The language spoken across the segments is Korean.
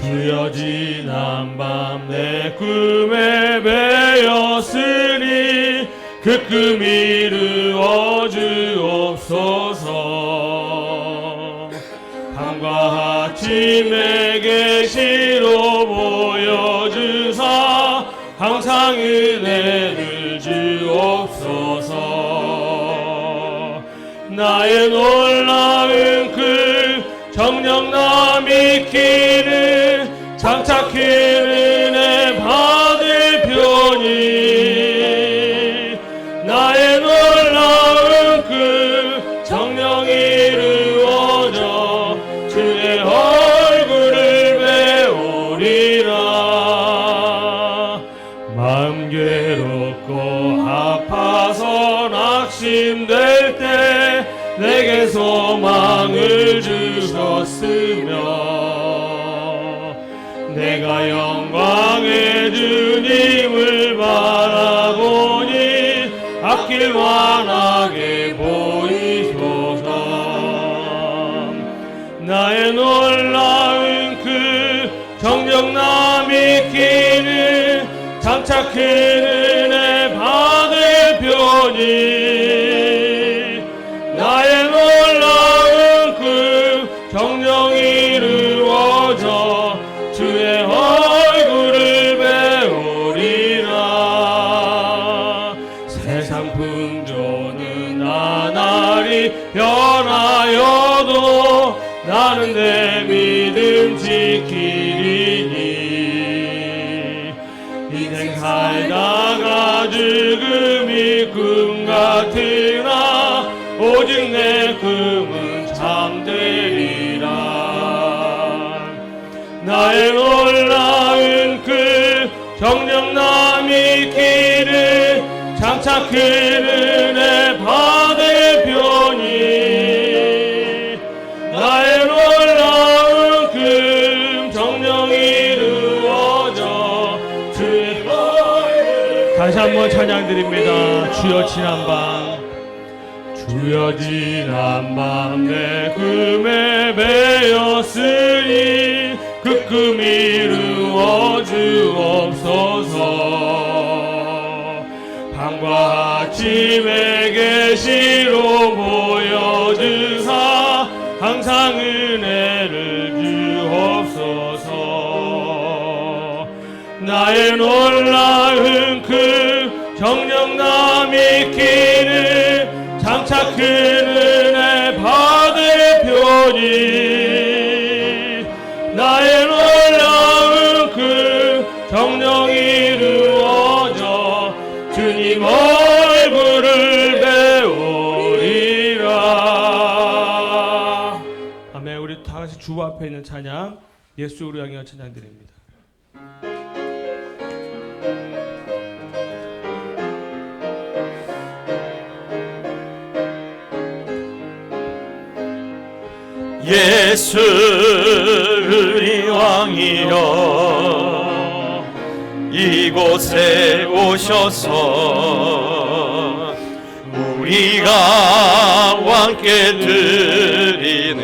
주여 지난 밤 내 꿈에 배었으니 그 꿈이 이루어 주옵소서. 밤과 아침에 계시로 보여주사 항상 은혜를 주옵소서. 나의 놀라운 그 정령남 익히는 장차 큰 은혜 받을 편이 나의 놀라운 그 정령이 이루어져 주의 얼굴을 배우리라. 마음 괴롭고 아파서 낙심될 때 내게 소망을 주셨으며 내가 영광의 주님을 바라보니 앞길 환하게 보이소서. 나의 놀라운 그 정령남 익히는 장차 큰 은혜 받을 편이 나의 놀라운 그 정령이 이루어져 주의 얼굴을 배우리라. 세상 풍조는 나날이 변하여도 나는 내 믿음 지키리니 인생 살다가 죽음이 꿈 같으나 오직 내 꿈은 참되리라. 나의 놀라운 그 정령남 익히는 장차 큰 은혜 받을 편이 나의 놀라운 그 정령이 이루어져 주의 얼굴. 다시 한번 찬양드립니다. 주여 지난 밤 주여 지난 밤 내 꿈에 배었으니 그 꿈이 이루어 주옵소서. 밤과 아침에 계시로 보여주사 항상 은혜를 주옵소서. 나의 놀라운 그 정령남 익히는 장차 큰 은혜 받을 편이 나의 놀라운 그 정령이 이루어져 주님 얼굴을 배우리라. 아멘. 우리 다 같이 주 앞에 있는 찬양 예수를 향해 찬양드립니다. 예수 우리 왕이여 이곳에 오셔서 우리가 왕께 드리는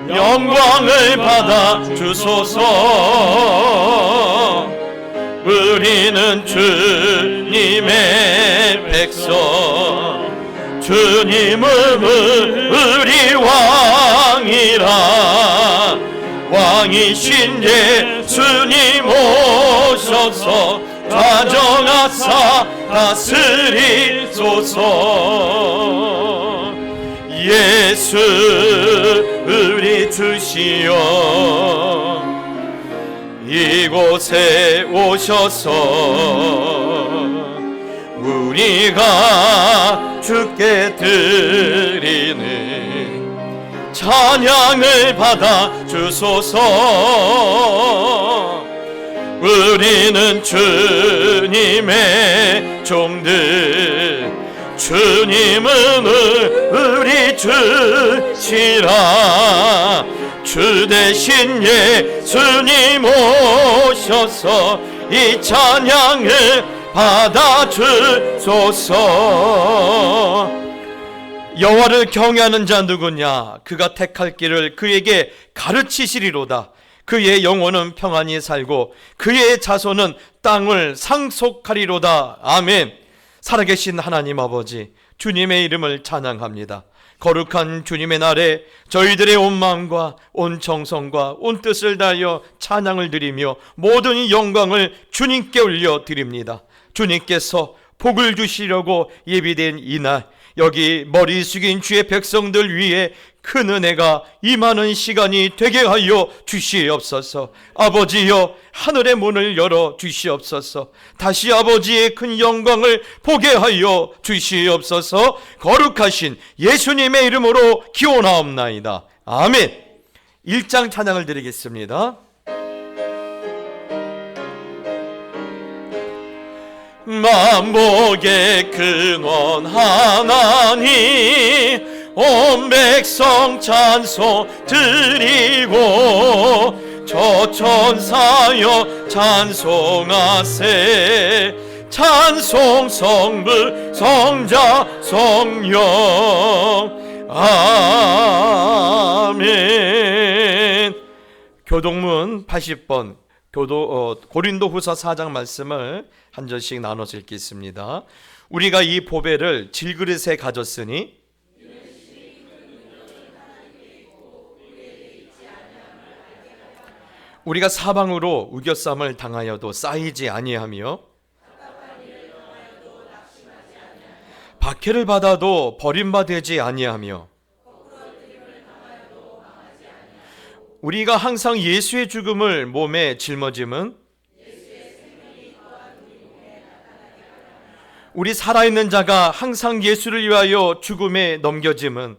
영광을 받아 주소서. 우리는 주님의 백성 주님은 우리 왕이라. 왕이신 예수님 오셔서 좌정하사 다스리소서. 예수 우리 주시여 이곳에 오셔서 우리가 주께 드리는 찬양을 받아 주소서. 우리는 주님의 종들 주님은 우리 주시라. 주 대신 예수님 오셔서 이 찬양을 받아 주소서. 여호와를 경외하는 자 누구냐? 그가 택할 길을 그에게 가르치시리로다. 그의 영혼은 평안히 살고 그의 자손은 땅을 상속하리로다. 아멘. 살아계신 하나님 아버지, 주님의 이름을 찬양합니다. 거룩한 주님의 날에 저희들의 온 마음과 온 정성과 온 뜻을 다하여 찬양을 드리며 모든 영광을 주님께 올려드립니다. 주님께서 복을 주시려고 예비된 이날, 여기 머리 숙인 주의 백성들 위에 큰 은혜가 임하는 시간이 되게 하여 주시옵소서. 아버지여, 하늘의 문을 열어 주시옵소서. 다시 아버지의 큰 영광을 보게 하여 주시옵소서. 거룩하신 예수님의 이름으로 기원하옵나이다. 아멘. 1장 찬양을 드리겠습니다. 만복의 근원 하나님, 온 백성 찬송 드리고 저천사여 찬송하세. 찬송 성부 성자 성령. 아멘. 교동문 80번 고린도후서 4장 말씀을 한 절씩 나눠서 읽겠습니다. 우리가 이 보배를 질그릇에 가졌으니 우리가 사방으로 우겨쌈을 당하여도 쌓이지 아니하며 박해를 받아도 버림받지 아니하며 우리가 항상 예수의 죽음을 몸에 짊어짐은 우리 살아있는 자가 항상 예수를 위하여 죽음에 넘겨짐은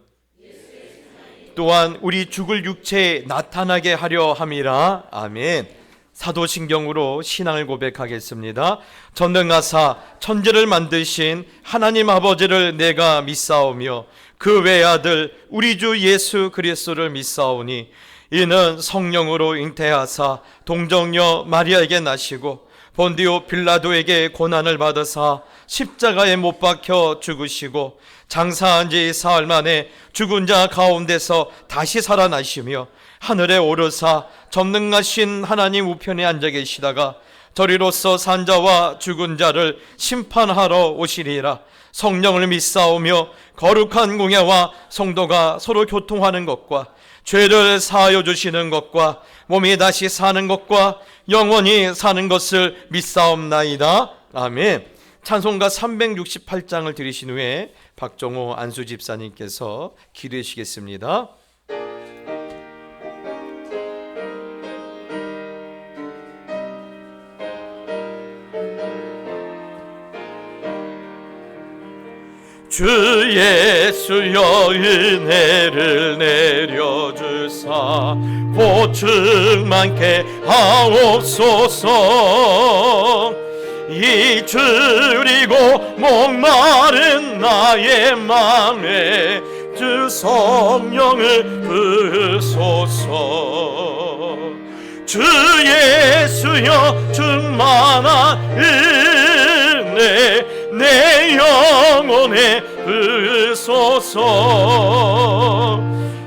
또한 우리 죽을 육체에 나타나게 하려 함이라. 아멘. 사도신경으로 신앙을 고백하겠습니다. 전능하사 천지를 만드신 하나님 아버지를 내가 믿사오며 그 외아들 우리 주 예수 그리스도를 믿사오니 이는 성령으로 잉태하사 동정녀 마리아에게 나시고 본디오 빌라도에게 고난을 받으사 십자가에 못 박혀 죽으시고 장사한 지 사흘 만에 죽은 자 가운데서 다시 살아나시며 하늘에 오르사 전능하신 하나님 우편에 앉아 계시다가 저리로서 산 자와 죽은 자를 심판하러 오시리라. 성령을 믿사오며 거룩한 공예와 성도가 서로 교통하는 것과 죄를 사하여 주시는 것과 몸이 다시 사는 것과 영원히 사는 것을 믿사옵나이다. 아멘. 찬송가 368장을 들으신 후에 박정호 안수 집사님께서 기도하시겠습니다. 주 예수여 은혜를 내려주사 보충 많게 하옵소서. 이 줄이고 목마른 나의 맘에 주 성령을 부으소서. 주 예수여 충만한 은혜 내 영혼에 부으소서.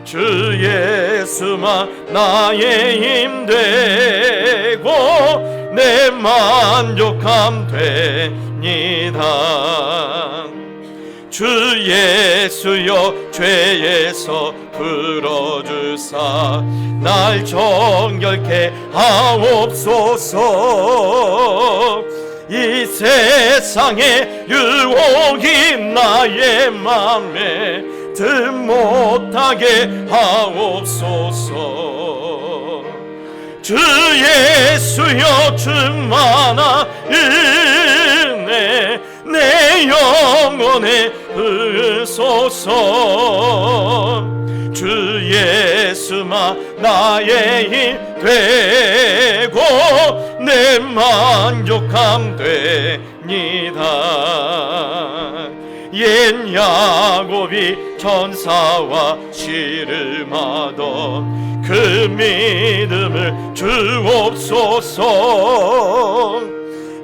주 예수만 나의 힘 되고 내 만족함 되니다. 주 예수여 죄에서 풀어주사 날 정결케 하옵소서. 이 세상의 유혹이 나의 맘에 드 못하게 하옵소서. 주 예수여 충만한 은혜 내 영혼에 부으소서. 주 예수만 나의 힘 되고 내 만족함 되니다. 옛 야곱이 천사와 씨름하던 그 믿음을 주옵소서.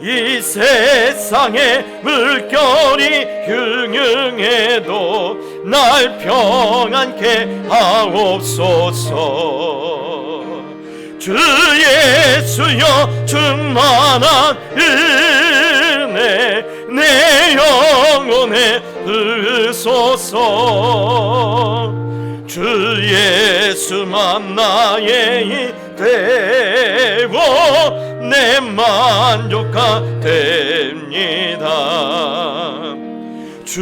이 세상에 물결이 흉흉해도 날 평안케 하옵소서. 주 예수여 충만한 은혜 내 영혼에 흐르소서. 주 예수만 나의 되고 내 만족가 됩니다. 주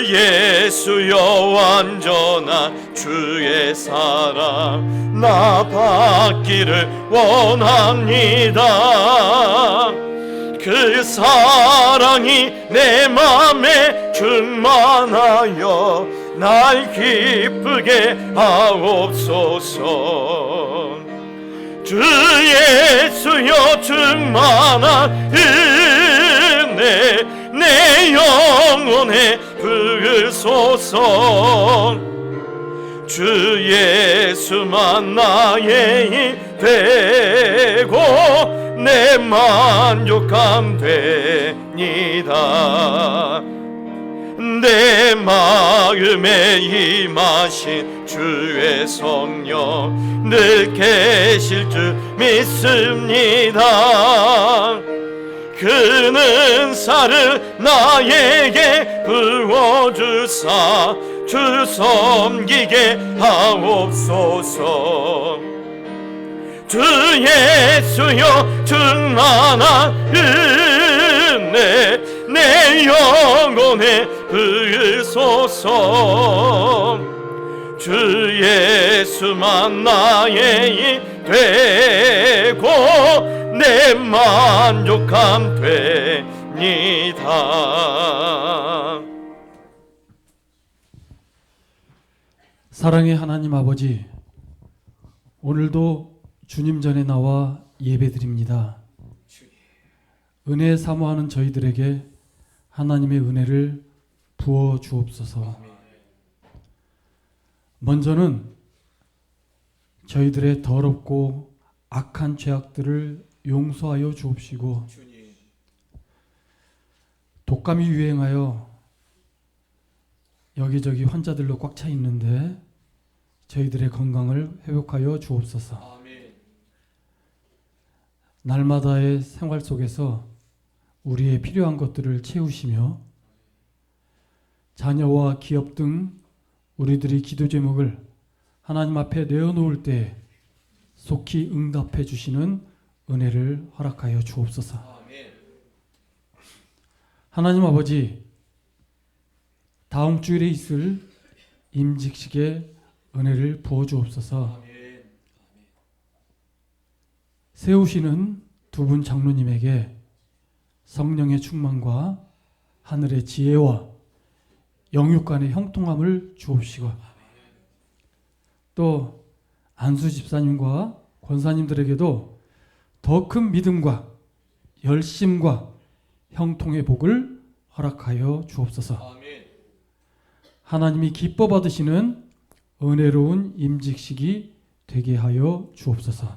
예수여 완전한 주의 사랑 나 받기를 원합니다. 그 사랑이 내 맘에 충만하여 날 기쁘게 하옵소서. 주 예수여 충만한 은혜 내 영혼에 부으소서. 주 예수만 나의 되고 내 만족함 되니다. 내 마음에 임하신 주의 성령 늘 계실 줄 믿습니다. 그는 살을 나에게 부어주사 주 섬기게 하옵소서. 주 예수여 충만한 은혜 내 영혼에 부으소서. 주 예수만 나의 되고 내 만족함 됩니다. 사랑의 하나님 아버지, 오늘도 주님 전에 나와 예배드립니다. 은혜 사모하는 저희들에게 하나님의 은혜를 부어 주옵소서. 먼저는 저희들의 더럽고 악한 죄악들을 용서하여 주옵시고, 독감이 유행하여 여기저기 환자들로 꽉 차 있는데 저희들의 건강을 회복하여 주옵소서. 날마다의 생활 속에서 우리의 필요한 것들을 채우시며 자녀와 기업 등 우리들의 기도 제목을 하나님 앞에 내어놓을 때 속히 응답해 주시는 은혜를 허락하여 주옵소서. 하나님 아버지, 다음 주일에 있을 임직식에 은혜를 부어 주옵소서. 세우시는 두 분 장로님에게 성령의 충만과 하늘의 지혜와 영육 간의 형통함을 주옵시고, 또 안수 집사님과 권사님들에게도 더 큰 믿음과 열심과 형통의 복을 허락하여 주옵소서. 하나님이 기뻐 받으시는 은혜로운 임직식이 되게 하여 주옵소서.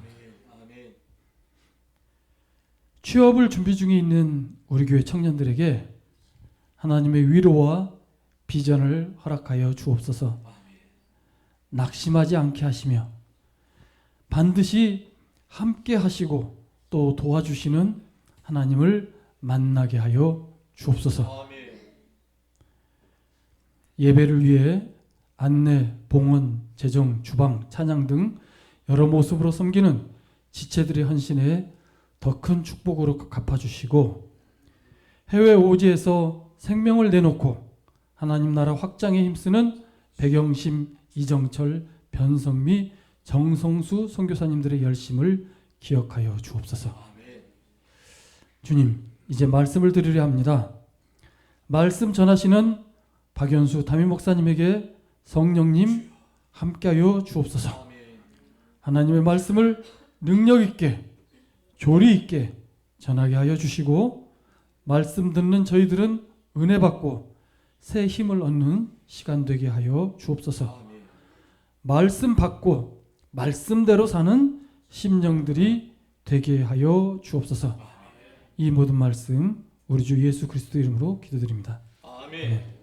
취업을 준비 중에 있는 우리 교회 청년들에게 하나님의 위로와 비전을 허락하여 주옵소서. 낙심하지 않게 하시며 반드시 함께 하시고 또 도와주시는 하나님을 만나게 하여 주옵소서. 예배를 위해 안내, 봉헌, 재정, 주방, 찬양 등 여러 모습으로 섬기는 지체들의 헌신에 더 큰 축복으로 갚아주시고, 해외 오지에서 생명을 내놓고 하나님 나라 확장에 힘쓰는 백영심, 이정철, 변성미, 정성수 선교사님들의 열심을 기억하여 주옵소서. 주님, 이제 말씀을 드리려 합니다. 말씀 전하시는 박연수 담임 목사님에게 성령님 함께하여 주옵소서. 하나님의 말씀을 능력 있게 조리 있게 전하게 하여 주시고, 말씀 듣는 저희들은 은혜 받고 새 힘을 얻는 시간 되게 하여 주옵소서. 말씀 받고 말씀대로 사는 심령들이 되게 하여 주옵소서. 이 모든 말씀 우리 주 예수 그리스도 이름으로 기도드립니다. 아멘.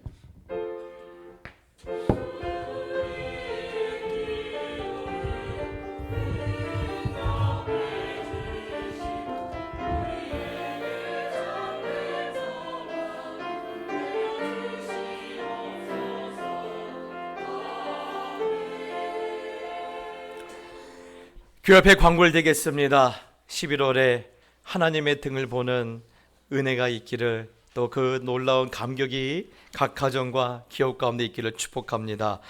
교회 앞에 광고를 드리겠습니다. 11월에 하나님의 등을 보는 은혜가 있기를, 또 그 놀라운 감격이 각 가정과 기업 가운데 있기를 축복합니다.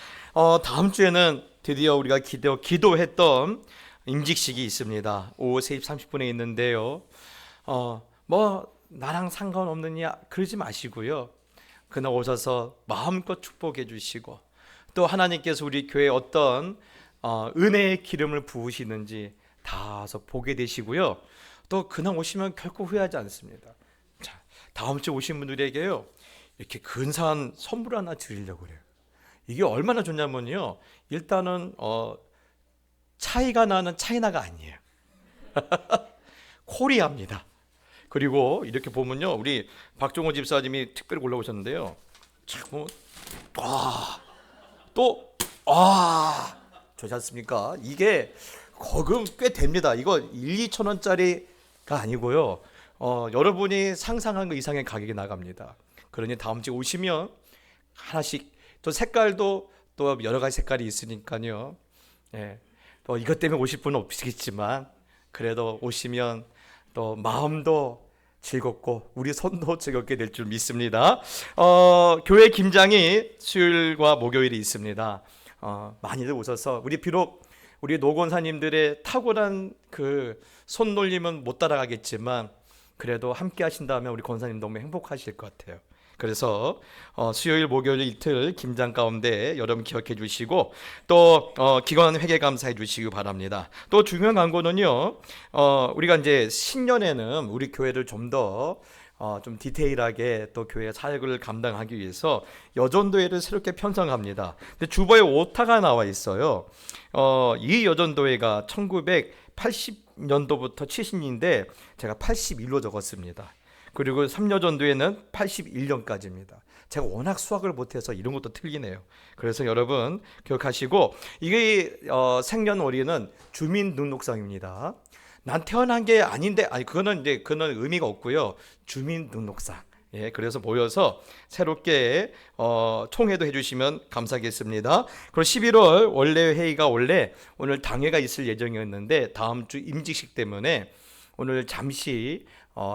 다음 주에는 드디어 우리가 기도했던 임직식이 있습니다. 오후 3시 30분에 있는데요. 나랑 상관없느냐 그러지 마시고요. 그날 오셔서 마음껏 축복해 주시고, 또 하나님께서 우리 교회에 어떤 은혜의 기름을 부으시는지 다 와서 보게 되시고요. 또 그날 오시면 결코 후회하지 않습니다. 자, 다음 주 오신 분들에게요, 이렇게 근사한 선물 하나 드리려고 그래요. 이게 얼마나 좋냐면요, 일단은 차이가 나는 차이나가 아니에요. 코리아입니다. 그리고 이렇게 보면요, 우리 박종호 집사님이 특별히 골라오셨는데요. 참, 좋지 않습니까? 이게 거금 꽤 됩니다. 이거 1-2천 원짜리가 아니고요. 여러분이 상상한 것 이상의 가격이 나갑니다. 그러니 다음 주에 오시면 하나씩, 또 색깔도 또 여러 가지 색깔이 있으니까요. 예, 또 이것 때문에 오실 분은 없겠지만 그래도 오시면 또 마음도 즐겁고 우리 손도 즐겁게 될 줄 믿습니다. 교회 김장이 수요일과 목요일이 있습니다. 많이들 오셔서, 비록 우리 노권사님들의 탁월한 그 손놀림은 못 따라가겠지만 그래도 함께 하신다면 우리 권사님 너무 행복하실 것 같아요. 그래서 수요일 목요일 이틀 김장 가운데 여러분 기억해 주시고, 또 기관 회계 감사해 주시기 바랍니다. 또 중요한 광고는요, 우리가 이제 신년에는 우리 교회를 좀 더 좀 디테일하게 또 교회 사역을 감당하기 위해서 여전도회를 새롭게 편성합니다. 근데 주보에 오타가 나와 있어요. 이 여전도회가 1980년도부터 70년대 제가 81로 적었습니다. 그리고 3여전도회는 81년까지입니다. 제가 워낙 수학을 못해서 이런 것도 틀리네요. 그래서 여러분 기억하시고, 이게 생년월일은 주민등록상입니다. 난 태어난 게 아닌데, 그거는 의미가 없고요. 주민등록상. 예, 그래서 모여서 새롭게 총회도 해주시면 감사하겠습니다. 그리고 11월 원래 회의가 오늘 당회가 있을 예정이었는데 다음 주 임직식 때문에 오늘 잠시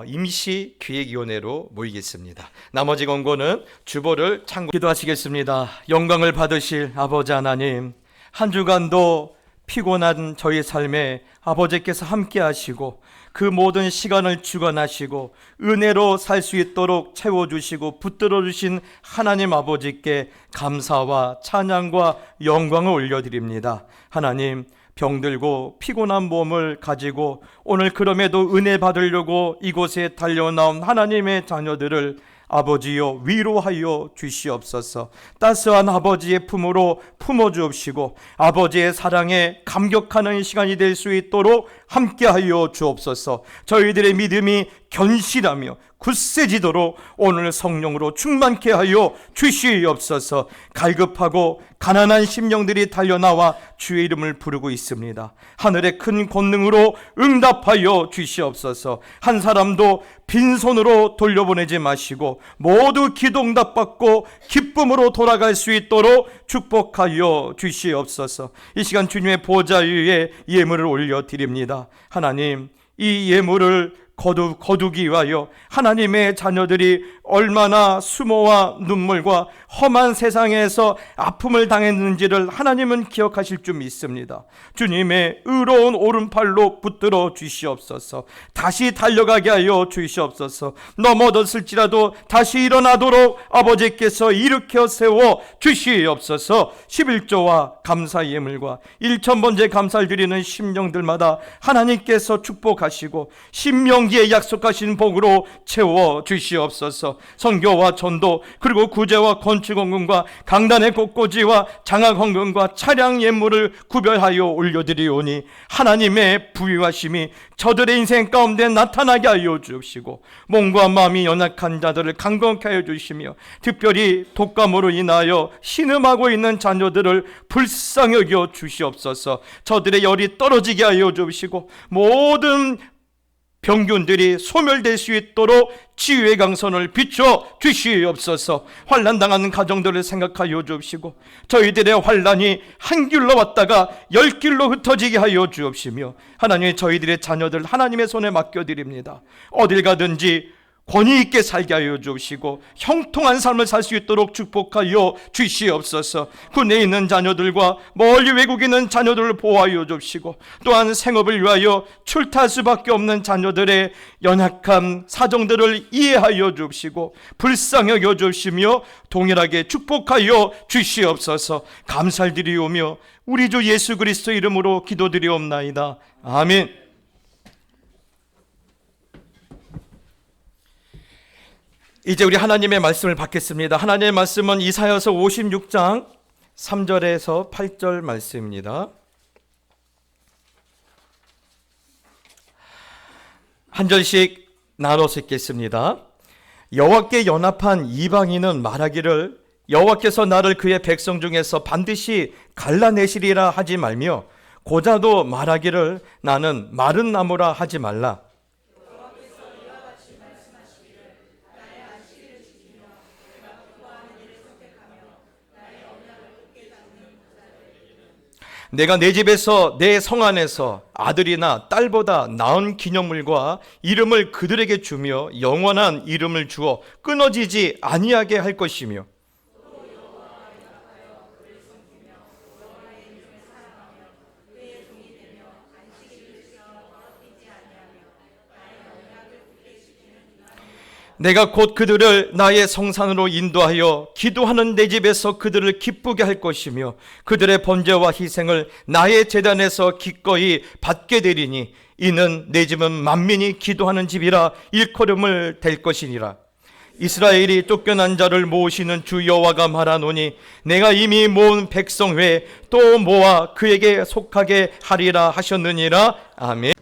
임시 기획위원회로 모이겠습니다. 나머지 권고는 주보를 참고 기도하시겠습니다. 영광을 받으실 아버지 하나님, 한 주간도 피곤한 저희 삶에 아버지께서 함께 하시고 그 모든 시간을 주관하시고 은혜로 살 수 있도록 채워주시고 붙들어 주신 하나님 아버지께 감사와 찬양과 영광을 올려드립니다. 하나님, 병들고 피곤한 몸을 가지고 오늘 그럼에도 은혜 받으려고 이곳에 달려나온 하나님의 자녀들을 아버지여 위로하여 주시옵소서. 따스한 아버지의 품으로 품어주옵시고 아버지의 사랑에 감격하는 시간이 될 수 있도록 함께하여 주옵소서. 저희들의 믿음이 견실하며 굳세지도록 오늘 성령으로 충만케 하여 주시옵소서. 갈급하고 가난한 심령들이 달려나와 주의 이름을 부르고 있습니다. 하늘의 큰 권능으로 응답하여 주시옵소서. 한 사람도 빈손으로 돌려보내지 마시고 모두 기도 응답받고 기쁨으로 돌아갈 수 있도록 축복하여 주시옵소서. 이 시간 주님의 보좌 위에 예물을 올려드립니다. 하나님, 이 예물을 거두기 위하여 하나님의 자녀들이 얼마나 수모와 눈물과 험한 세상에서 아픔을 당했는지를 하나님은 기억하실 줄 믿습니다. 주님의 의로운 오른팔로 붙들어 주시옵소서. 다시 달려가게 하여 주시옵소서. 넘어졌을지라도 다시 일어나도록 아버지께서 일으켜 세워 주시옵소서. 11조와 감사 예물과 1000번째 감사를 드리는 심령들마다 하나님께서 축복하시고 신명기에 약속하신 복으로 채워 주시옵소서. 선교와 전도, 그리고 구제와 건축원금과 강단의 꽃꽂이와 장학헌금과 차량 예물을 구별하여 올려드리오니 하나님의 부유하심이 저들의 인생 가운데 나타나게 하여 주시고 몸과 마음이 연약한 자들을 강건케 하여 주시며 특별히 독감으로 인하여 신음하고 있는 자녀들을 불쌍히 여겨 주시옵소서. 저들의 열이 떨어지게 하여 주시고 모든 병균들이 소멸될 수 있도록 치유의 강선을 비춰 주시옵소서. 환난당하는 가정들을 생각하여 주옵시고 저희들의 환난이 한 길로 왔다가 10길로 흩어지게 하여 주옵시며 하나님, 저희들의 자녀들 하나님의 손에 맡겨드립니다. 어딜 가든지 권위 있게 살게 하여 주시고 형통한 삶을 살 수 있도록 축복하여 주시옵소서. 군에 있는 자녀들과 멀리 외국에 있는 자녀들을 보호하여 주시고 또한 생업을 위하여 출타할 수밖에 없는 자녀들의 연약한 사정들을 이해하여 주시고 불쌍히 여겨 주시며 동일하게 축복하여 주시옵소서. 감사드리오며 우리 주 예수 그리스도 이름으로 기도드리옵나이다. 아멘. 이제 우리 하나님의 말씀을 받겠습니다. 하나님의 말씀은 이사야서 56장 3절에서 8절 말씀입니다. 한 절씩 나눠서 읽겠습니다. 여호와께 연합한 이방인은 말하기를 여호와께서 나를 그의 백성 중에서 반드시 갈라내시리라 하지 말며 고자도 말하기를 나는 마른 나무라 하지 말라. 내가 내 집에서 내 성 안에서 아들이나 딸보다 나은 기념물과 이름을 그들에게 주며 영원한 이름을 주어 끊어지지 아니하게 할 것이며 내가 곧 그들을 나의 성산으로 인도하여 기도하는 내 집에서 그들을 기쁘게 할 것이며 그들의 번제와 희생을 나의 제단에서 기꺼이 받게 되리니 이는 내 집은 만민이 기도하는 집이라 일컬음을 될 것이니라. 이스라엘이 쫓겨난 자를 모으시는 주 여호와가 말하노니 내가 이미 모은 백성 외에 또 모아 그에게 속하게 하리라 하셨느니라. 아멘.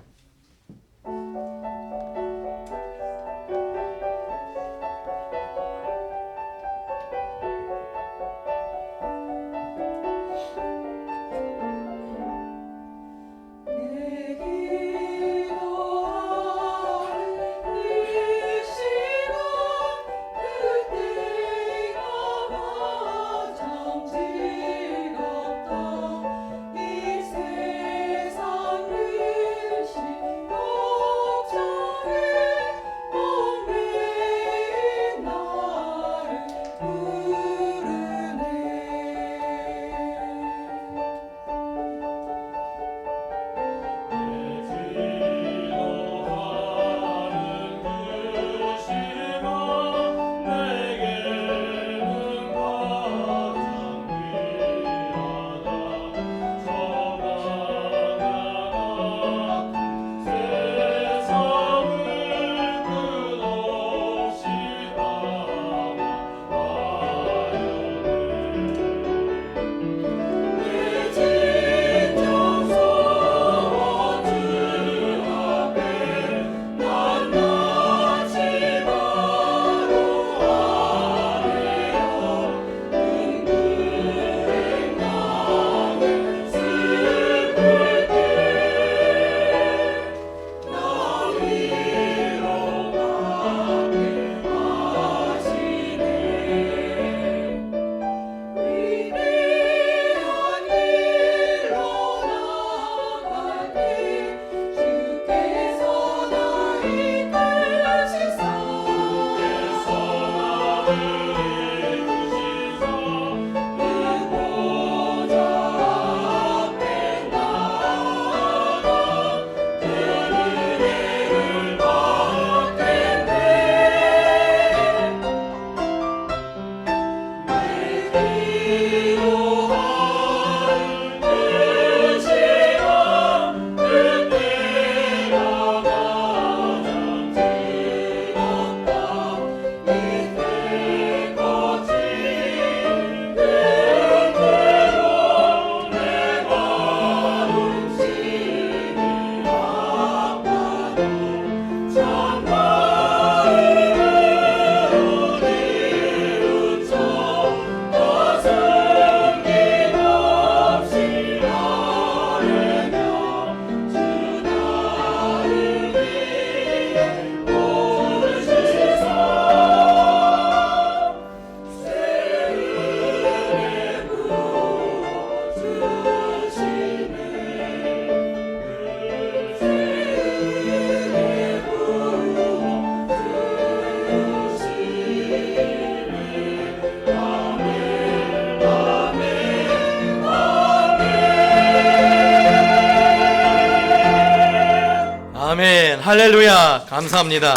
할렐루야. 감사합니다.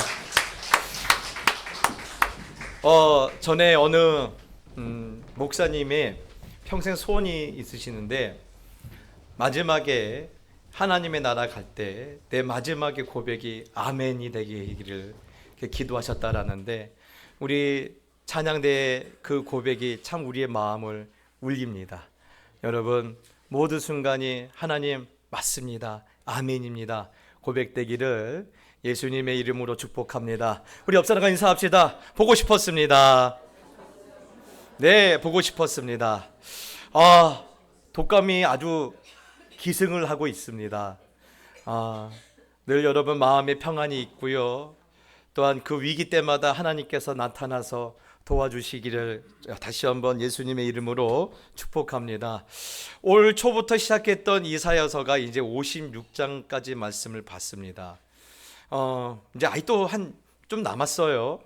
전에 어느 목사님이 평생 소원이 있으시는데 마지막에 하나님의 나라 갈 때 내 마지막의 고백이 아멘이 되기를 기도하셨다라는데, 우리 찬양대의 그 고백이 참 우리의 마음을 울립니다. 여러분, 모든 순간이 하나님 맞습니다, 아멘입니다 고백되기를 예수님의 이름으로 축복합니다. 우리 옆 사람과 인사합시다. 보고 싶었습니다. 네, 보고 싶었습니다. 독감이 아주 기승을 하고 있습니다. 늘 여러분 마음에 평안이 있고요. 또한 그 위기 때마다 하나님께서 나타나서 도와주시기를 다시 한번 예수님의 이름으로 축복합니다. 올 초부터 시작했던 이사야서가 이제 56장까지 말씀을 봤습니다. 이제 아직도 좀 남았어요.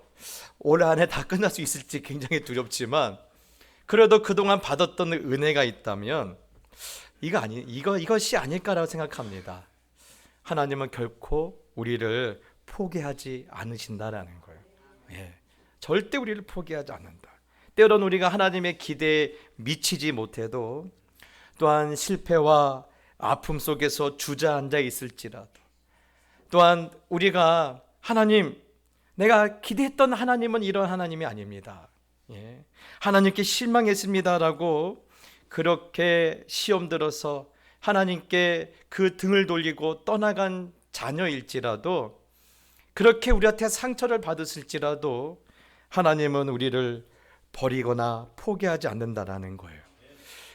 올 한해 다 끝날 수 있을지 굉장히 두렵지만, 그래도 그동안 받았던 은혜가 있다면 이것이 아닐까라고 생각합니다. 하나님은 결코 우리를 포기하지 않으신다라는 거예요. 절대 우리를 포기하지 않는다. 때론 우리가 하나님의 기대에 미치지 못해도, 또한 실패와 아픔 속에서 주저앉아 있을지라도, 또한 우리가 하나님, 내가 기대했던 하나님은 이런 하나님이 아닙니다, 하나님께 실망했습니다라고 그렇게 시험 들어서 하나님께 그 등을 돌리고 떠나간 자녀일지라도, 그렇게 우리한테 상처를 받았을지라도 하나님은 우리를 버리거나 포기하지 않는다라는 거예요.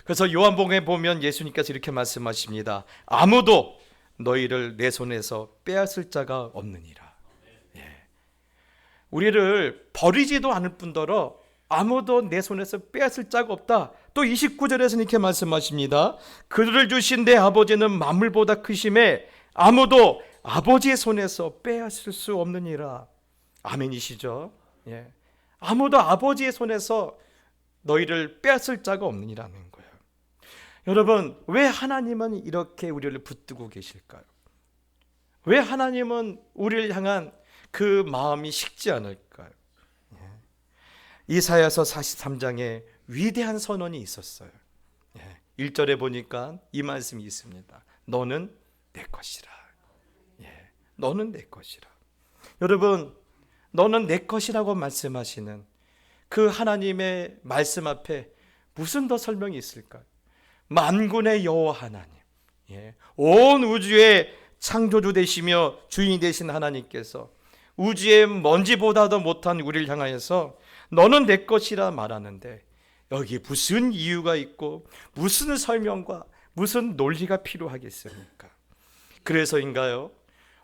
그래서 요한복음에 보면 예수님께서 이렇게 말씀하십니다. 아무도 너희를 내 손에서 빼앗을 자가 없느니라. 우리를 버리지도 않을 뿐더러 아무도 내 손에서 빼앗을 자가 없다. 또 29절에서 이렇게 말씀하십니다. 그를 주신 내 아버지는 만물보다 크심에 아무도 아버지의 손에서 빼앗을 수 없느니라. 아멘이시죠? 아무도 아버지의 손에서 너희를 빼앗을 자가 없느니라는 거예요. 여러분, 왜 하나님은 이렇게 우리를 붙들고 계실까요? 왜 하나님은 우리를 향한 그 마음이 식지 않을까요? 이사야서 43장에 위대한 선언이 있었어요. 1절에 보니까 이 말씀이 있습니다. 너는 내 것이라. 너는 내 것이라. 여러분, 너는 내 것이라고 말씀하시는 그 하나님의 말씀 앞에 무슨 더 설명이 있을까요? 만군의 여호와 하나님, 온 우주의 창조주 되시며 주인이 되신 하나님께서 우주의 먼지보다도 못한 우리를 향하여서 너는 내 것이라 말하는데, 여기 무슨 이유가 있고 무슨 설명과 무슨 논리가 필요하겠습니까? 그래서인가요?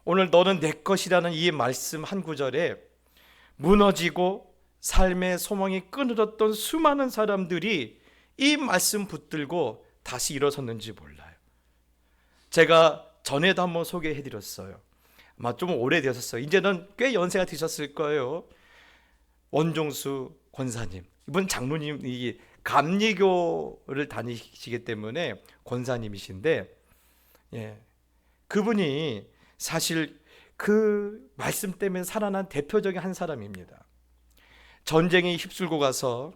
오늘 너는 내 것이라는 이 말씀 한 구절에 무너지고 삶의 소망이 끊어졌던 수많은 사람들이 이 말씀 붙들고 다시 일어섰는지 몰라요. 제가 전에도 한번 소개해드렸어요. 아마 좀 오래되셨어요. 이제는 꽤 연세가 드셨을 거예요. 원종수 권사님, 이분 장로님이 감리교를 다니시기 때문에 권사님이신데, 그분이 사실 그 말씀 때문에 살아난 대표적인 한 사람입니다. 전쟁에 휩쓸고 가서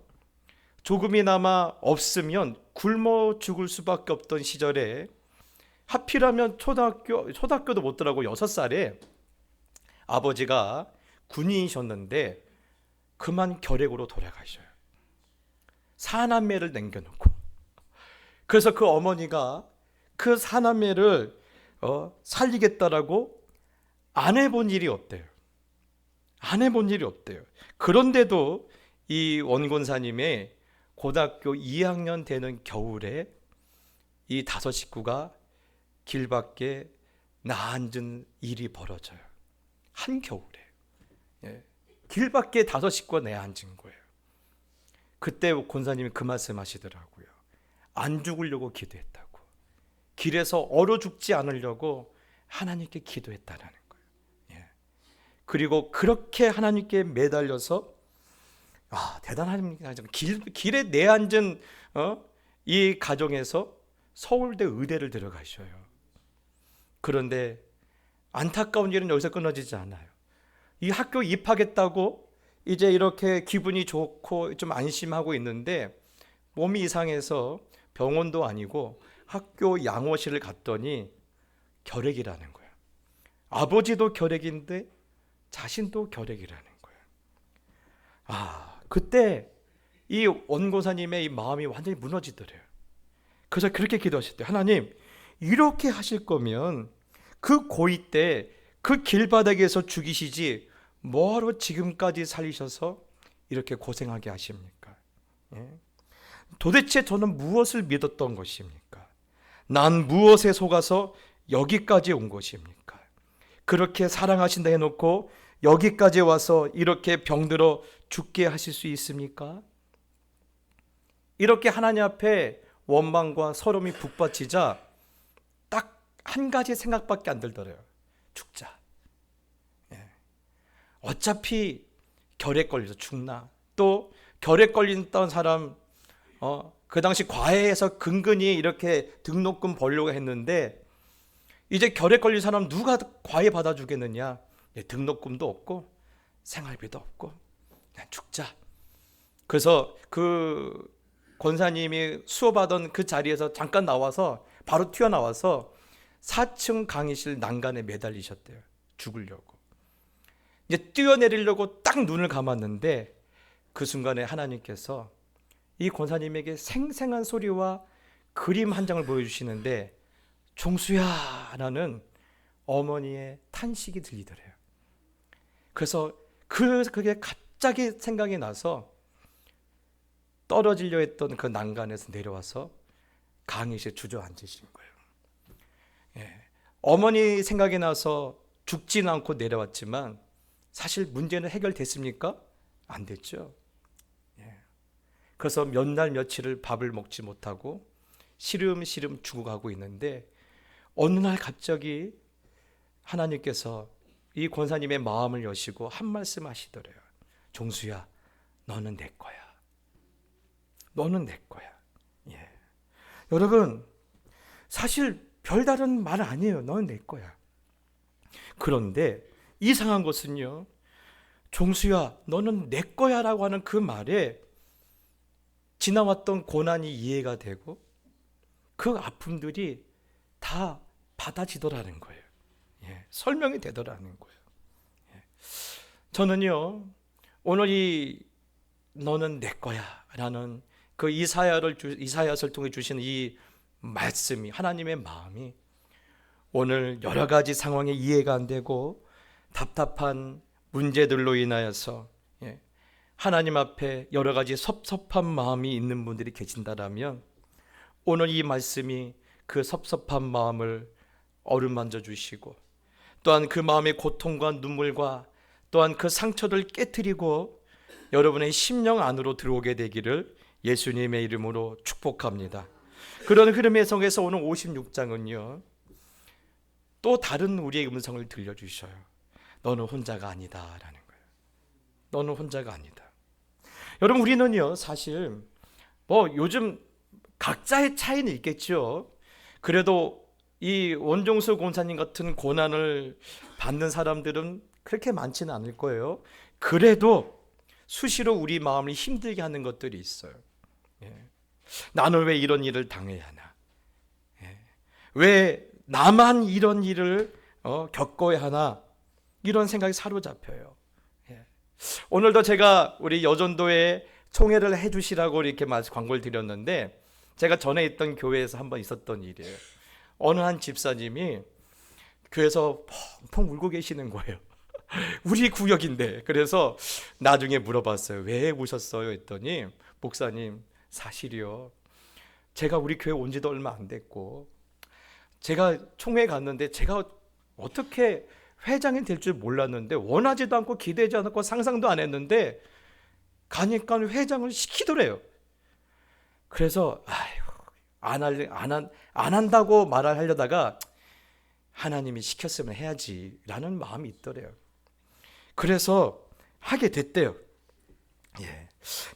조금이나마 없으면 굶어 죽을 수밖에 없던 시절에, 하필하면 초등학교도 못 들어가고 6살에 아버지가 군인이셨는데 그만 결핵으로 돌아가셔요. 사남매를 남겨놓고. 그래서 그 어머니가 그 사남매를 살리겠다라고 안 해본 일이 없대요. 안 해본 일이 없대요. 그런데도 이 원권사님의 고등학교 2학년 되는 겨울에 이 5 식구가 길 밖에 나앉은 일이 벌어져요. 한겨울에. 길 밖에 5 식구가 내앉은 거예요. 그때 권사님이 그 말씀 하시더라고요. 안 죽으려고 기도했다고. 길에서 얼어 죽지 않으려고 하나님께 기도했다라는 거예요. 그리고 그렇게 하나님께 매달려서 대단합니다. 길에 내앉은 이 가정에서 서울대 의대를 들어가셔요. 그런데 안타까운 일은 여기서 끊어지지 않아요. 이 학교 입학했다고 이제 이렇게 기분이 좋고 좀 안심하고 있는데 몸이 이상해서 병원도 아니고 학교 양호실을 갔더니 결핵이라는 거예요. 아버지도 결핵인데 자신도 결핵이라는 거예요. 그때 이 원고사님의 이 마음이 완전히 무너지더래요. 그래서 그렇게 기도하셨대요. 하나님, 이렇게 하실 거면 그 고이 때 그 길바닥에서 죽이시지 뭐하러 지금까지 살리셔서 이렇게 고생하게 하십니까? 도대체 저는 무엇을 믿었던 것입니까? 난 무엇에 속아서 여기까지 온 것입니까? 그렇게 사랑하신다 해놓고 여기까지 와서 이렇게 병들어 죽게 하실 수 있습니까? 이렇게 하나님 앞에 원망과 서름이 북받치자 딱 한 가지 생각밖에 안 들더래요. 죽자. 어차피 결핵 걸려서 죽나. 또 결핵 걸렸던 사람 그 당시 과외에서 근근히 이렇게 등록금 벌려고 했는데 이제 결핵 걸린 사람 누가 과외 받아주겠느냐. 등록금도 없고 생활비도 없고 그냥 죽자. 그래서 그 권사님이 수업하던 그 자리에서 잠깐 나와서 바로 튀어나와서 4층 강의실 난간에 매달리셨대요. 죽으려고. 이제 뛰어내리려고 딱 눈을 감았는데 그 순간에 하나님께서 이 권사님에게 생생한 소리와 그림 한 장을 보여주시는데 종수야 라는 어머니의 탄식이 들리더래요. 그래서 그게 갑자기 생각이 나서 떨어지려 했던 그 난간에서 내려와서 강의실에 주저앉으신 거예요. 어머니 생각이 나서 죽진 않고 내려왔지만 사실 문제는 해결됐습니까? 안 됐죠. 그래서 몇 날 며칠을 밥을 먹지 못하고 시름시름 죽어가고 있는데 어느 날 갑자기 하나님께서 이 권사님의 마음을 여시고 한 말씀 하시더래요. 종수야, 너는 내 거야. 너는 내 거야. 여러분, 사실 별다른 말 아니에요. 너는 내 거야. 그런데 이상한 것은요, 종수야, 너는 내 거야 라고 하는 그 말에 지나왔던 고난이 이해가 되고 그 아픔들이 다 받아지더라는 거예요. 설명이 되더라는 거예요. 저는요, 오늘 이 너는 내 거야 라는 그 이사야서를 통해 주시는 이 말씀이, 하나님의 마음이 오늘 여러 가지 상황에 이해가 안 되고 답답한 문제들로 인하여서 하나님 앞에 여러 가지 섭섭한 마음이 있는 분들이 계신다라면 오늘 이 말씀이 그 섭섭한 마음을 어루만져 주시고 또한 그 마음의 고통과 눈물과 또한 그 상처를 깨트리고 여러분의 심령 안으로 들어오게 되기를 예수님의 이름으로 축복합니다. 그런 흐름의 속에서 오늘 56장은요 또 다른 우리의 음성을 들려주셔요. 너는 혼자가 아니다 라는 거예요. 너는 혼자가 아니다. 여러분, 우리는요 사실 요즘 각자의 차이는 있겠죠. 그래도 이 원종수 권사님 같은 고난을 받는 사람들은 그렇게 많지는 않을 거예요. 그래도 수시로 우리 마음을 힘들게 하는 것들이 있어요. 나는 왜 이런 일을 당해야 하나? 왜 나만 이런 일을 겪어야 하나? 이런 생각이 사로잡혀요. 오늘도 제가 우리 여전도에 총회를 해주시라고 이렇게 광고를 드렸는데 제가 전에 있던 교회에서 한번 있었던 일이에요. 어느 한 집사님이 교회에서 펑펑 울고 계시는 거예요. 우리 구역인데. 그래서 나중에 물어봤어요. 왜 우셨어요? 했더니 목사님, 사실이요, 제가 우리 교회 온 지도 얼마 안 됐고 제가 총회 갔는데 제가 어떻게 회장이 될 줄 몰랐는데 원하지도 않고 기대지 않았고 상상도 안 했는데 가니까 회장을 시키더래요. 그래서 안 한다고 말을 하려다가 하나님이 시켰으면 해야지라는 마음이 있더래요. 그래서 하게 됐대요.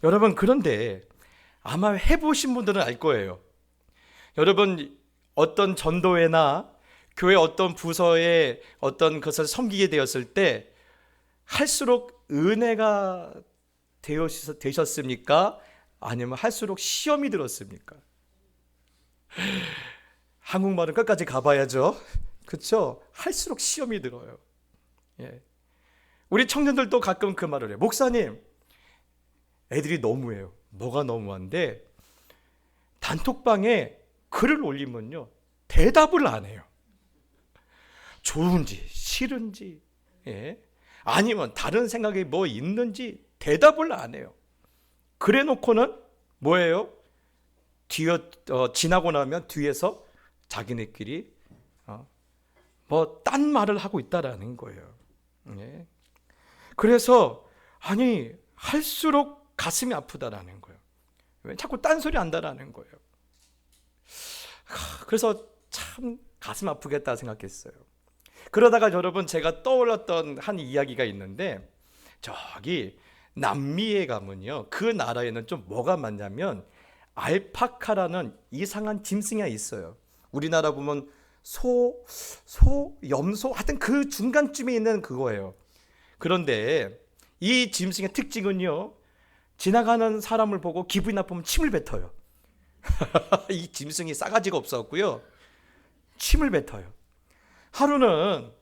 여러분, 그런데 아마 해보신 분들은 알 거예요. 여러분, 어떤 전도회나 교회 어떤 부서에 어떤 것을 섬기게 되었을 때 할수록 은혜가 되셨습니까? 아니면 할수록 시험이 들었습니까? 한국말은 끝까지 가봐야죠. 그렇죠? 할수록 시험이 들어요. 예. 우리 청년들도 가끔 그 말을 해요. 목사님, 애들이 너무해요. 뭐가 너무한데 단톡방에 글을 올리면요 대답을 안 해요. 좋은지 싫은지, 예? 아니면 다른 생각이 뭐 있는지 대답을 안 해요. 그래 놓고는 뭐예요? 지나고 나면 뒤에서 자기네끼리 뭐 딴 말을 하고 있다라는 거예요. 예? 그래서 아니 할수록 가슴이 아프다라는 거예요. 왜 자꾸 딴소리 한다라는 거예요. 그래서 참 가슴 아프겠다 생각했어요. 그러다가 여러분 제가 떠올랐던 한 이야기가 있는데 저기 남미에 가면요 그 나라에는 좀 뭐가 많냐면 알파카라는 이상한 짐승이 있어요. 우리나라 보면 염소 하여튼 그 중간쯤에 있는 그거예요. 그런데 이 짐승의 특징은요 지나가는 사람을 보고 기분이 나쁘면 침을 뱉어요. 이 짐승이 싸가지가 없었고요 침을 뱉어요. 하루는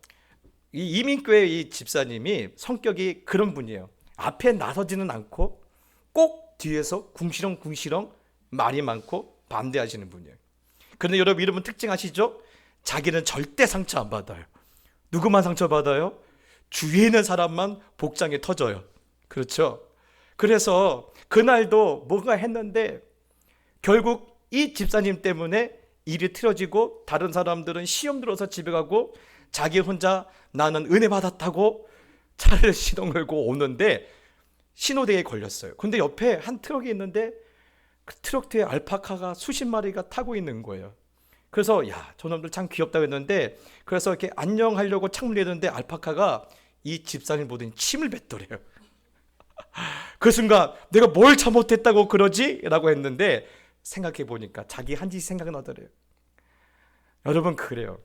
이 이민교회 이 집사님이 성격이 그런 분이에요. 앞에 나서지는 않고 꼭 뒤에서 궁시렁궁시렁 말이 많고 반대하시는 분이에요. 그런데 여러분 특징 아시죠? 자기는 절대 상처 안 받아요. 누구만 상처 받아요? 주위에 있는 사람만 복장이 터져요. 그렇죠? 그래서 그날도 뭔가 했는데 결국 이 집사님 때문에 일이 틀어지고 다른 사람들은 시험 들어서 집에 가고 자기 혼자 나는 은혜 받았다고 차를 시동 걸고 오는데 신호대에 걸렸어요. 근데 옆에 한 트럭이 있는데 그 트럭 뒤에 알파카가 수십 마리가 타고 있는 거예요. 그래서 야, 저놈들 참 귀엽다고 했는데 그래서 이렇게 안녕하려고 창문 열었는데 알파카가 이 집사님 보더니 침을 뱉더래요. 그 순간 내가 뭘 잘못했다고 그러지? 라고 했는데 생각해 보니까 자기 한 짓이 생각나더래요. 여러분 그래요.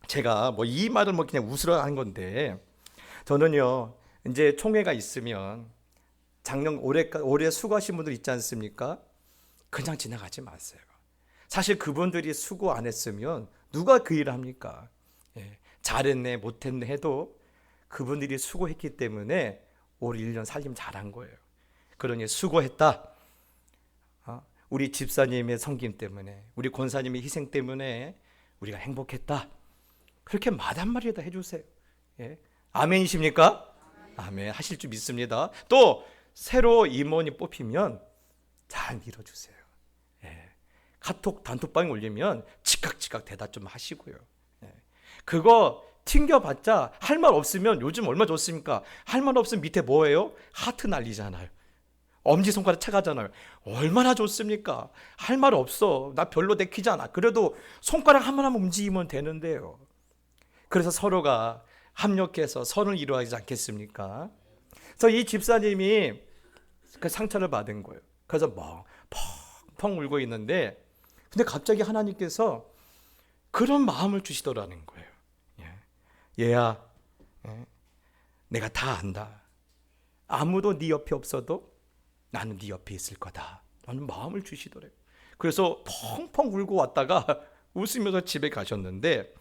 제가 뭐 이 말을 뭐 그냥 웃으러 한 건데 저는요 이제 총회가 있으면 작년 올해 수고하신 분들 있지 않습니까? 그냥 지나가지 마세요. 사실 그분들이 수고 안 했으면 누가 그 일을 합니까? 예, 잘했네 못했네 해도 그분들이 수고했기 때문에 올 1년 살림 잘한 거예요. 그러니 수고했다. 우리 집사님의 섬김 때문에 우리 권사님의 희생 때문에 우리가 행복했다. 그렇게 말 한마디에다 해주세요. 예? 아멘이십니까? 아멘 하실 줄 믿습니다. 또 새로 임원이 뽑히면 잘 밀어주세요. 예. 카톡 단톡방에 올리면 즉각 대답 좀 하시고요. 예. 그거 튕겨봤자 할 말 없으면 요즘 얼마 좋습니까? 할 말 없으면 밑에 뭐예요? 하트 날리잖아요. 엄지손가락 착하잖아요. 얼마나 좋습니까? 할 말 없어. 나 별로 내키잖아. 그래도 손가락 하나만 움직이면 되는데요. 그래서 서로가 합력해서 선을 이루어야지 않겠습니까? 그래서 이 집사님이 그 상처를 받은 거예요. 그래서 펑펑 울고 있는데 근데 갑자기 하나님께서 그런 마음을 주시더라는 거예요. 얘야, 내가 다 안다. 아무도 네 옆에 없어도 나는 네 옆에 있을 거다 라는 마음을 주시더래요. 그래서 펑펑 울고 왔다가 웃으면서 집에 가셨는데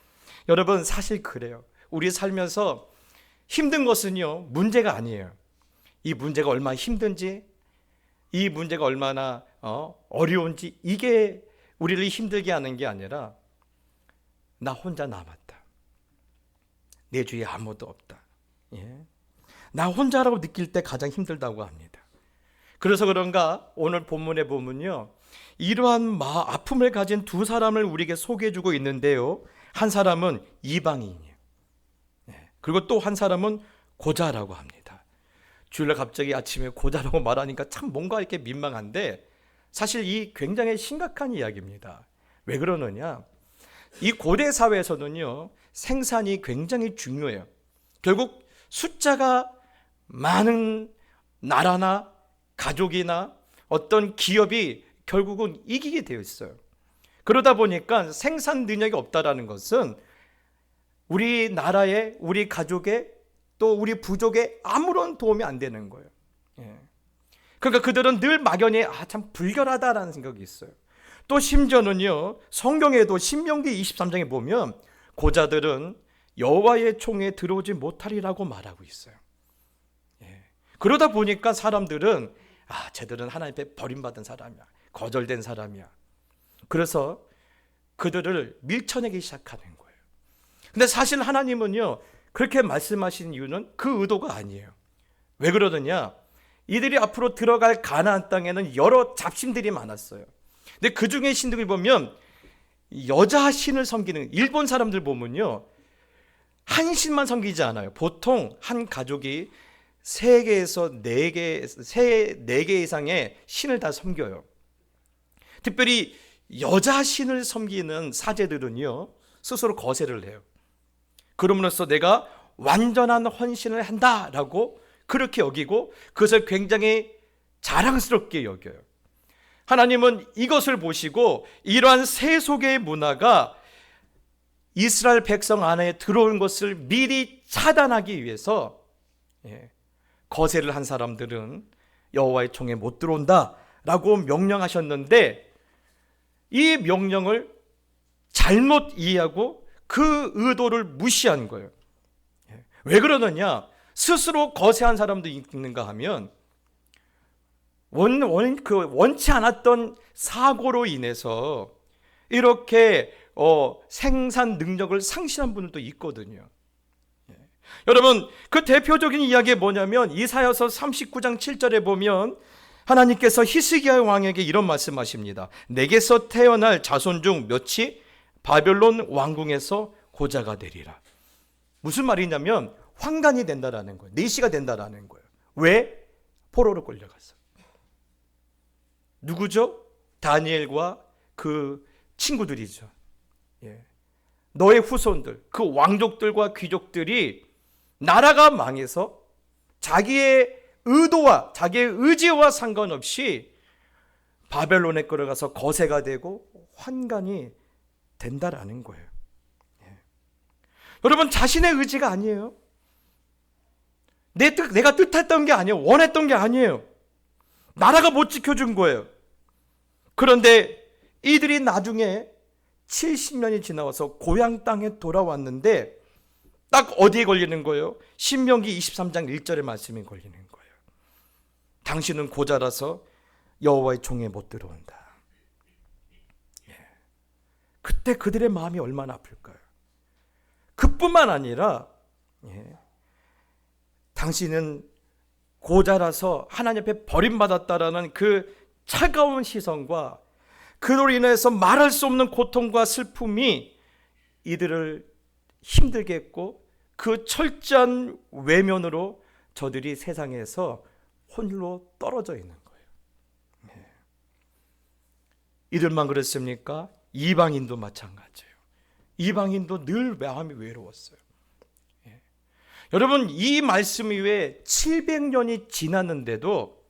여러분 사실 그래요. 우리 살면서 힘든 것은요 문제가 아니에요. 이 문제가 얼마나 힘든지 이 문제가 얼마나 어려운지 이게 우리를 힘들게 하는 게 아니라 나 혼자 남았다. 내 주위에 아무도 없다. 예? 나 혼자라고 느낄 때 가장 힘들다고 합니다. 그래서 그런가 오늘 본문에 보면요 이러한 아픔을 가진 두 사람을 우리에게 소개해주고 있는데요. 한 사람은 이방인이에요. 그리고 또 한 사람은 고자라고 합니다. 주일날 갑자기 아침에 고자라고 말하니까 참 뭔가 이렇게 민망한데 사실 이 굉장히 심각한 이야기입니다. 왜 그러느냐? 이 고대 사회에서는요 생산이 굉장히 중요해요. 결국 숫자가 많은 나라나 가족이나 어떤 기업이 결국은 이기게 되어 있어요. 그러다 보니까 생산 능력이 없다라는 것은 우리 나라에, 우리 가족에, 또 우리 부족에 아무런 도움이 안 되는 거예요. 예. 그러니까 그들은 늘 막연히 참 불결하다라는 생각이 있어요. 또 심지어는요, 성경에도 신명기 23장에 보면 고자들은 여호와의 총에 들어오지 못하리라고 말하고 있어요. 예. 그러다 보니까 사람들은 쟤들은 하나님 앞에 버림받은 사람이야, 거절된 사람이야. 그래서 그들을 밀쳐내기 시작하는 거예요. 근데 사실 하나님은요, 그렇게 말씀하신 이유는 그 의도가 아니에요. 왜 그러느냐? 이들이 앞으로 들어갈 가나안 땅에는 여러 잡신들이 많았어요. 근데 그 중에 신들을 보면 여자 신을 섬기는, 일본 사람들 보면요, 한 신만 섬기지 않아요. 보통 한 가족이 3개에서 4개 이상의 신을 다 섬겨요. 특별히 여자 신을 섬기는 사제들은요, 스스로 거세를 해요. 그럼으로써 내가 완전한 헌신을 한다라고 그렇게 여기고 그것을 굉장히 자랑스럽게 여겨요. 하나님은 이것을 보시고 이러한 세속의 문화가 이스라엘 백성 안에 들어온 것을 미리 차단하기 위해서 거세를 한 사람들은 여호와의 총에 못 들어온다라고 명령하셨는데, 이 명령을 잘못 이해하고 그 의도를 무시한 거예요. 왜 그러느냐? 스스로 거세한 사람도 있는가 하면 원치 않았던 사고로 인해서 이렇게 생산 능력을 상실한 분들도 있거든요. 여러분, 그 대표적인 이야기가 뭐냐면 이사야서 39장 7절에 보면 하나님께서 히스기야 왕에게 이런 말씀하십니다. 내게서 태어날 자손 중 몇이 바벨론 왕궁에서 고자가 되리라. 무슨 말이냐면 환관이 된다라는 거예요. 내시가 된다라는 거예요. 왜? 포로로 끌려갔어. 누구죠? 다니엘과 그 친구들이죠. 너의 후손들, 그 왕족들과 귀족들이 나라가 망해서 자기의 의도와 자기의 의지와 상관없이 바벨론에 끌어가서 거세가 되고 환관이 된다라는 거예요. 여러분, 자신의 의지가 아니에요. 내가 뜻했던 게 아니에요. 원했던 게 아니에요. 나라가 못 지켜준 거예요. 그런데 이들이 나중에 70년이 지나와서 고향 땅에 돌아왔는데 딱 어디에 걸리는 거예요? 신명기 23장 1절의 말씀이 걸리는 거예요. 당신은 고자라서 여호와의 총에 못 들어온다. 그때 그들의 마음이 얼마나 아플까요? 그뿐만 아니라 당신은 고자라서 하나님 앞에 버림받았다라는 그 차가운 시선과 그로 인해서 말할 수 없는 고통과 슬픔이 이들을 힘들게 했고, 그 철저한 외면으로 저들이 세상에서 홀로 떨어져 있는 거예요. 이들만 그랬습니까? 이방인도 마찬가지예요. 이방인도 늘 마음이 외로웠어요. 여러분, 이 말씀 이후에 700년이 지났는데도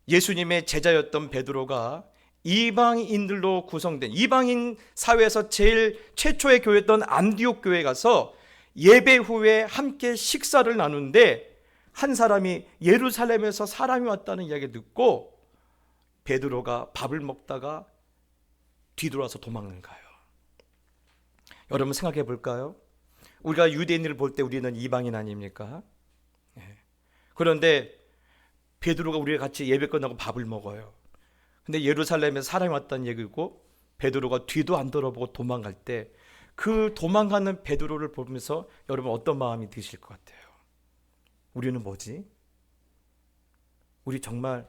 예수님의 제자였던 베드로가 이방인들로 구성된 이방인 사회에서 제일 최초의 교회였던 안디옥 교회에 가서 예배 후에 함께 식사를 나누는데 한 사람이 예루살렘에서 사람이 왔다는 이야기를 듣고 베드로가 밥을 먹다가 뒤돌아서 도망을 가요. 여러분, 생각해 볼까요? 우리가 유대인을 볼 때 우리는 이방인 아닙니까? 그런데 베드로가 우리가 같이 예배 끝나고 밥을 먹어요. 근데 예루살렘에 사람이 왔다는 얘기고 베드로가 뒤도 안 돌아보고 도망갈 때 그 도망가는 베드로를 보면서 여러분 어떤 마음이 드실 것 같아요? 우리는 뭐지? 우리 정말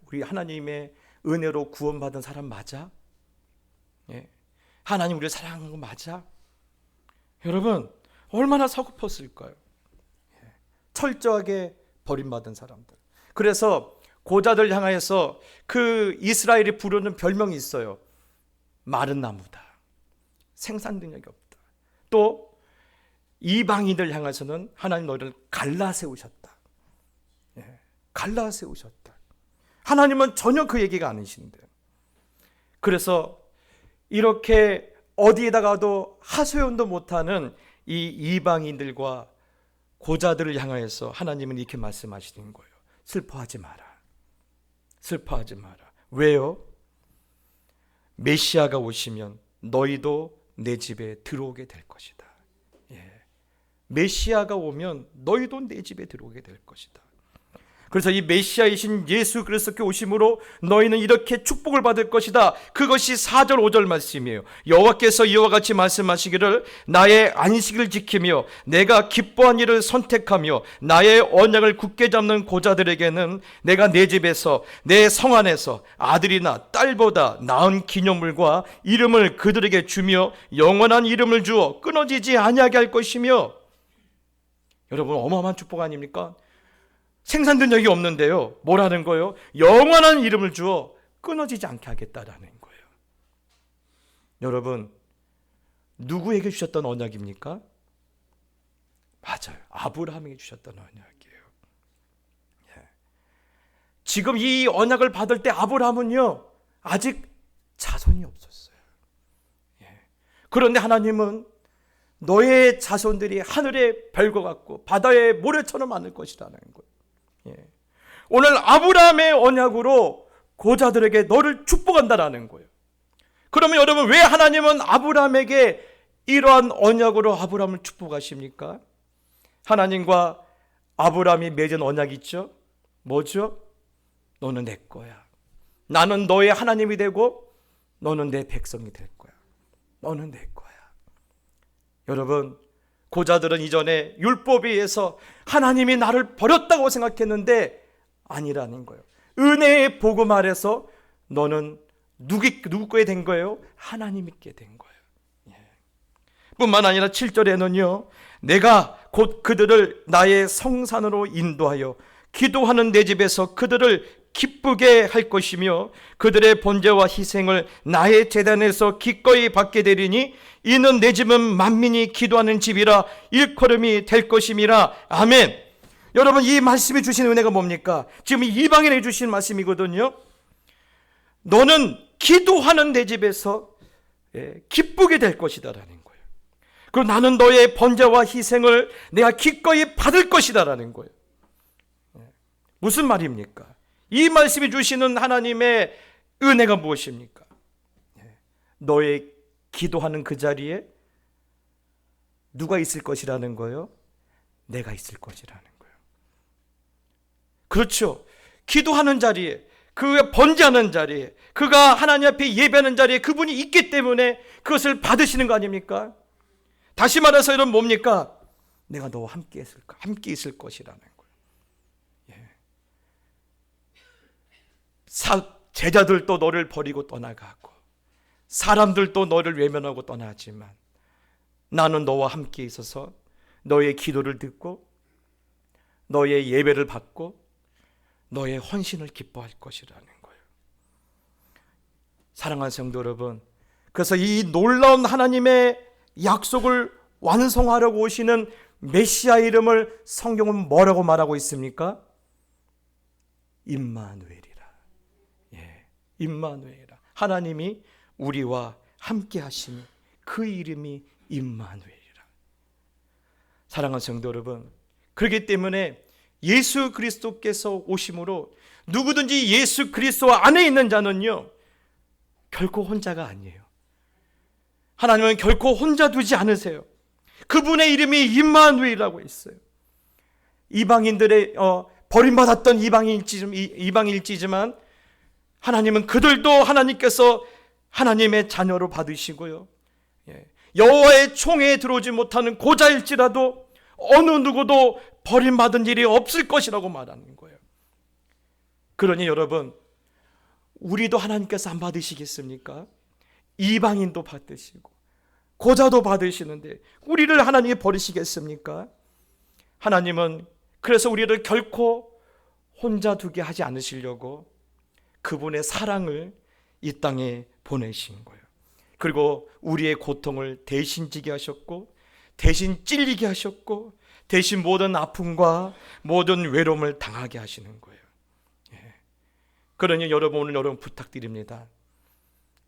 우리 하나님의 은혜로 구원받은 사람 맞아? 하나님 우리를 사랑하는 거 맞아? 여러분, 얼마나 서글펐을까요? 철저하게 버림받은 사람들. 그래서 고자들 향하여서 그 이스라엘이 부르는 별명이 있어요. 마른 나무다. 생산 능력이 없다. 또 이방인들 향해서는 하나님 너희를 갈라세우셨다. 갈라세우셨다. 하나님은 전혀 그 얘기가 아니신데. 그래서 이렇게 어디에다가도 하소연도 못하는 이 이방인들과 고자들을 향하여서 하나님은 이렇게 말씀하시는 거예요. 슬퍼하지 마라. 슬퍼하지 마라. 왜요? 메시아가 오시면 너희도 내 집에 들어오게 될 것이다. 예. 메시아가 오면 너희도 내 집에 들어오게 될 것이다. 그래서 이 메시아이신 예수 그리스도께 오심으로 너희는 이렇게 축복을 받을 것이다. 그것이 4절 5절 말씀이에요. 여호와께서 이와 같이 말씀하시기를 나의 안식을 지키며 내가 기뻐한 일을 선택하며 나의 언약을 굳게 잡는 고자들에게는 내가 내 집에서 내 성 안에서 아들이나 딸보다 나은 기념물과 이름을 그들에게 주며 영원한 이름을 주어 끊어지지 아니하게 할 것이며. 여러분, 어마어마한 축복 아닙니까? 생산된 적이 없는데요, 뭐라는 거예요? 영원한 이름을 주어 끊어지지 않게 하겠다라는 거예요. 여러분, 누구에게 주셨던 언약입니까? 맞아요, 아브라함에게 주셨던 언약이에요. 예. 지금 이 언약을 받을 때 아브라함은요 아직 자손이 없었어요. 예. 그런데 하나님은 너의 자손들이 하늘의 별과 같고 바다의 모래처럼 많을 것이라는 거예요. 예. 오늘 아브라함의 언약으로 고자들에게 너를 축복한다라는 거예요. 그러면 여러분, 왜 하나님은 아브라함에게 이러한 언약으로 아브라함을 축복하십니까? 하나님과 아브라함이 맺은 언약이 있죠. 뭐죠? 너는 내 거야. 나는 너의 하나님이 되고 너는 내 백성이 될 거야. 너는 내 거야. 여러분, 고자들은 이전에 율법에 의해서 하나님이 나를 버렸다고 생각했는데 아니라는 거예요. 은혜의 복음 아래서 너는 누구 거에 된 거예요? 하나님께 된 거예요. 예. 뿐만 아니라 7절에는요, 내가 곧 그들을 나의 성산으로 인도하여 기도하는 내 집에서 그들을 기쁘게 할 것이며 그들의 번제와 희생을 나의 제단에서 기꺼이 받게 되리니 이는 내 집은 만민이 기도하는 집이라 일컬음이 될 것임이라. 아멘. 여러분, 이 말씀이 주신 은혜가 뭡니까? 지금 이방인에게 주신 말씀이거든요. 너는 기도하는 내 집에서 기쁘게 될 것이다라는 거예요. 그리고 나는 너의 번제와 희생을 내가 기꺼이 받을 것이다라는 거예요. 무슨 말입니까? 이 말씀이 주시는 하나님의 은혜가 무엇입니까? 너의 기도하는 그 자리에 누가 있을 것이라는 거예요? 내가 있을 것이라는 거예요. 그렇죠. 기도하는 자리에, 그가 번제하는 자리에, 그가 하나님 앞에 예배하는 자리에 그분이 있기 때문에 그것을 받으시는 거 아닙니까? 다시 말해서 이런 뭡니까? 내가 너와 함께 있을 것이라는 거예요. 제자들도 너를 버리고 떠나가고 사람들도 너를 외면하고 떠나지만 나는 너와 함께 있어서 너의 기도를 듣고 너의 예배를 받고 너의 헌신을 기뻐할 것이라는 거예요. 사랑하는 성도 여러분, 그래서 이 놀라운 하나님의 약속을 완성하려고 오시는 메시아 이름을 성경은 뭐라고 말하고 있습니까? 임마누엘이라. 임마누엘이라. 하나님이 우리와 함께 하시니 그 이름이 임마누엘이라. 사랑하는 성도 여러분, 그렇기 때문에 예수 그리스도께서 오심으로 누구든지 예수 그리스도 안에 있는 자는요 결코 혼자가 아니에요. 하나님은 결코 혼자 두지 않으세요. 그분의 이름이 임마누엘이라고 했어요. 이방인들의 버림받았던 이방인일지지만 하나님은 그들도 하나님께서 하나님의 자녀로 받으시고요, 여호와의 총회에 들어오지 못하는 고자일지라도 어느 누구도 버림받은 일이 없을 것이라고 말하는 거예요. 그러니 여러분, 우리도 하나님께서 안 받으시겠습니까? 이방인도 받으시고 고자도 받으시는데 우리를 하나님이 버리시겠습니까? 하나님은 그래서 우리를 결코 혼자 두게 하지 않으시려고 그분의 사랑을 이 땅에 보내신 거예요. 그리고 우리의 고통을 대신 지게 하셨고 대신 찔리게 하셨고 대신 모든 아픔과 모든 외로움을 당하게 하시는 거예요. 그러니 여러분, 오늘 여러분 부탁드립니다.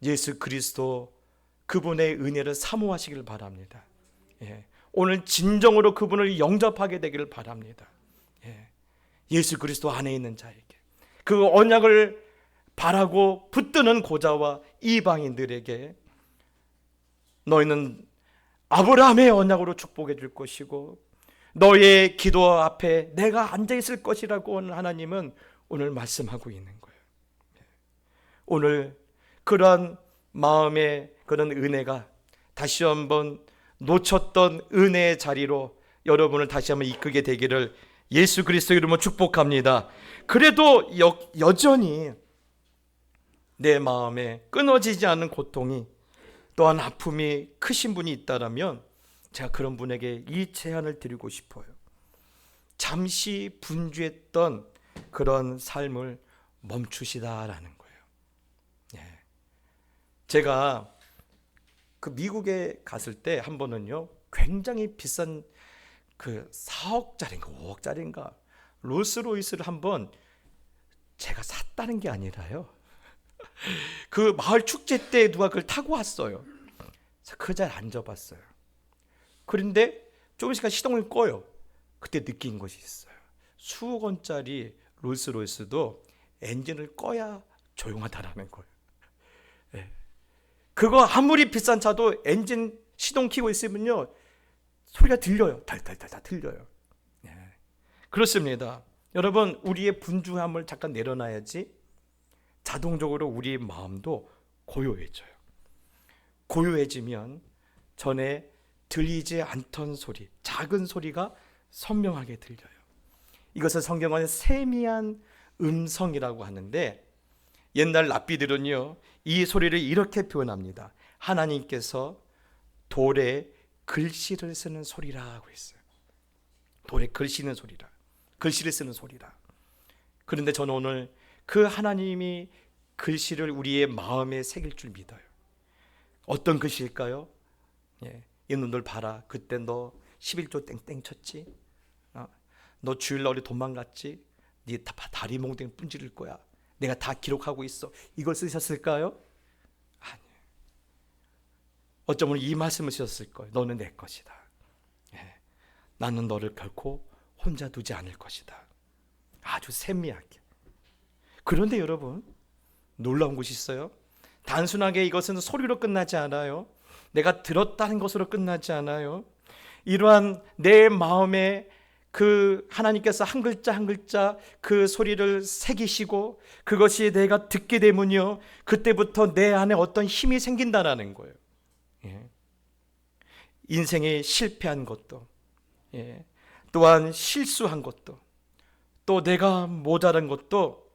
예수 그리스도 그분의 은혜를 사모하시길 바랍니다. 예. 오늘 진정으로 그분을 영접하게 되기를 바랍니다. 예. 예수 그리스도 안에 있는 자에게 그 언약을 바라고 붙드는 고자와 이방인들에게 너희는 아브라함의 언약으로 축복해 줄 것이고 너의 기도 앞에 내가 앉아 있을 것이라고 하나님은 오늘 말씀하고 있는 거예요. 오늘 그러한 마음의 그런 은혜가 다시 한번 놓쳤던 은혜의 자리로 여러분을 다시 한번 이끌게 되기를 예수 그리스도의 이름으로 축복합니다. 그래도 여전히 내 마음에 끊어지지 않는 고통이 또한 아픔이 크신 분이 있다라면 제가 그런 분에게 이 제안을 드리고 싶어요. 잠시 분주했던 그런 삶을 멈추시다라는 거예요. 예. 제가 그 미국에 갔을 때 한 번은요 굉장히 비싼 그 4억짜리인가 5억짜리인가 롤스로이스를 한번 제가 샀다는 게 아니라요. 그 마을 축제 때 누가 그걸 타고 왔어요. 그 자리에 앉아봤어요. 그런데 조금씩 시동을 꺼요. 그때 느낀 것이 있어요. 수억 원짜리 롤스로이스도 엔진을 꺼야 조용하다라는 거예요. 네. 그거 아무리 비싼 차도 엔진 시동 켜고 있으면요 소리가 들려요. 달달달달 들려요. 네. 그렇습니다. 여러분 우리의 분주함을 잠깐 내려놔야지 자동적으로 우리의 마음도 고요해져요. 고요해지면 전에 들리지 않던 소리, 작은 소리가 선명하게 들려요. 이것을 성경은 세미한 음성이라고 하는데 옛날 랍비들은요 이 소리를 이렇게 표현합니다. 하나님께서 돌에 글씨를 쓰는 소리라고 했어요. 돌에 글씨는 소리라, 글씨를 쓰는 소리라. 그런데 저는 오늘 그 하나님이 글씨를 우리의 마음에 새길 줄 믿어요. 어떤 글씨일까요? 예, 이놈들 봐라. 그때 너 11조 땡땡 쳤지? 너 주일날 어디 도망갔지? 네 다리 몽둥이 분지를 거야. 내가 다 기록하고 있어. 이걸 쓰셨을까요? 아니에요. 어쩌면 이 말씀을 쓰셨을 거예요. 너는 내 것이다. 예, 나는 너를 결코 혼자 두지 않을 것이다. 아주 세미하게. 그런데 여러분 놀라운 것이 있어요. 단순하게 이것은 소리로 끝나지 않아요. 내가 들었다는 것으로 끝나지 않아요. 이러한 내 마음에 그 하나님께서 한 글자 한 글자 그 소리를 새기시고 그것이 내가 듣게 되면요 그때부터 내 안에 어떤 힘이 생긴다라는 거예요. 예. 인생에 실패한 것도 예. 또한 실수한 것도 또 내가 모자란 것도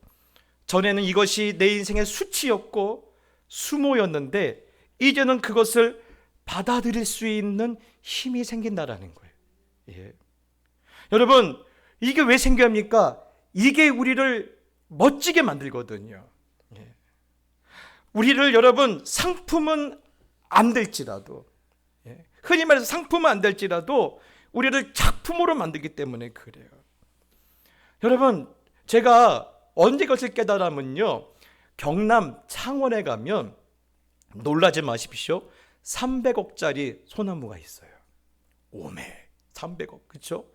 전에는 이것이 내 인생의 수치였고 수모였는데 이제는 그것을 받아들일 수 있는 힘이 생긴다라는 거예요. 예. 여러분 이게 왜 생깁니까? 이게 우리를 멋지게 만들거든요. 예. 우리를 여러분 상품은 안 될지라도 예. 흔히 말해서 상품은 안 될지라도 우리를 작품으로 만들기 때문에 그래요. 여러분 제가 언제 그것을 깨달으면요 경남 창원에 가면 놀라지 마십시오. 300억짜리 소나무가 있어요. 오메 300억 그렇죠?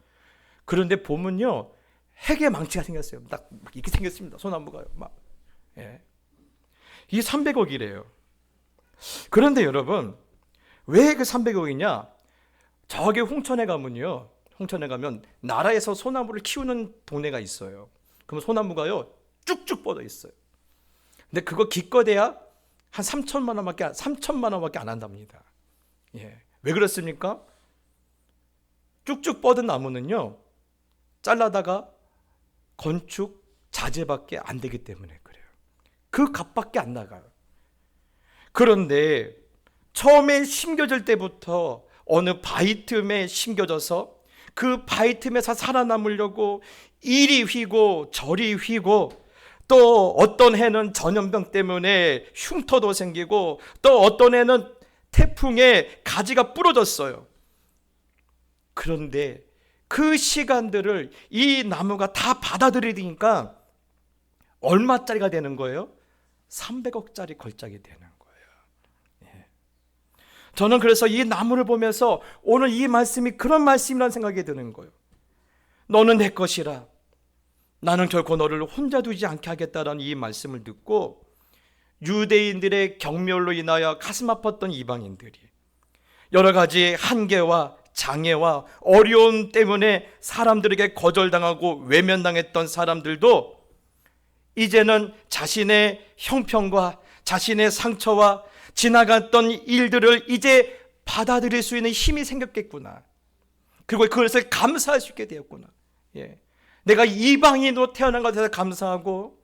그런데 보면요 핵의 망치가 생겼어요. 딱 이렇게 생겼습니다. 소나무가요. 막 예. 이게 300억이래요. 그런데 여러분 왜 그 300억이냐? 저기 홍천에 가면요. 홍천에 가면 나라에서 소나무를 키우는 동네가 있어요. 그럼 소나무가요 쭉쭉 뻗어 있어요. 근데 그거 기껏해야 한 3천만 원밖에 안 한답니다. 예. 왜 그렇습니까? 쭉쭉 뻗은 나무는요 잘라다가 건축 자재밖에 안 되기 때문에 그래요. 그 값밖에 안 나가요. 그런데 처음에 심겨질 때부터 어느 바위 틈에 심겨져서 그 바위 틈에서 살아남으려고 이리 휘고 저리 휘고 또 어떤 해는 전염병 때문에 흉터도 생기고 또 어떤 해는 태풍에 가지가 부러졌어요. 그런데 그 시간들을 이 나무가 다 받아들이니까 얼마짜리가 되는 거예요? 300억짜리 걸작이 되는 거예요. 예. 저는 그래서 이 나무를 보면서 오늘 이 말씀이 그런 말씀이라는 생각이 드는 거예요. 너는 내 것이라. 나는 결코 너를 혼자 두지 않게 하겠다라는 이 말씀을 듣고 유대인들의 경멸로 인하여 가슴 아팠던 이방인들이 여러 가지 한계와 장애와 어려움 때문에 사람들에게 거절당하고 외면당했던 사람들도 이제는 자신의 형편과 자신의 상처와 지나갔던 일들을 이제 받아들일 수 있는 힘이 생겼겠구나. 그리고 그것을 감사할 수 있게 되었구나. 내가 이방인으로 태어난 것에 대해서 감사하고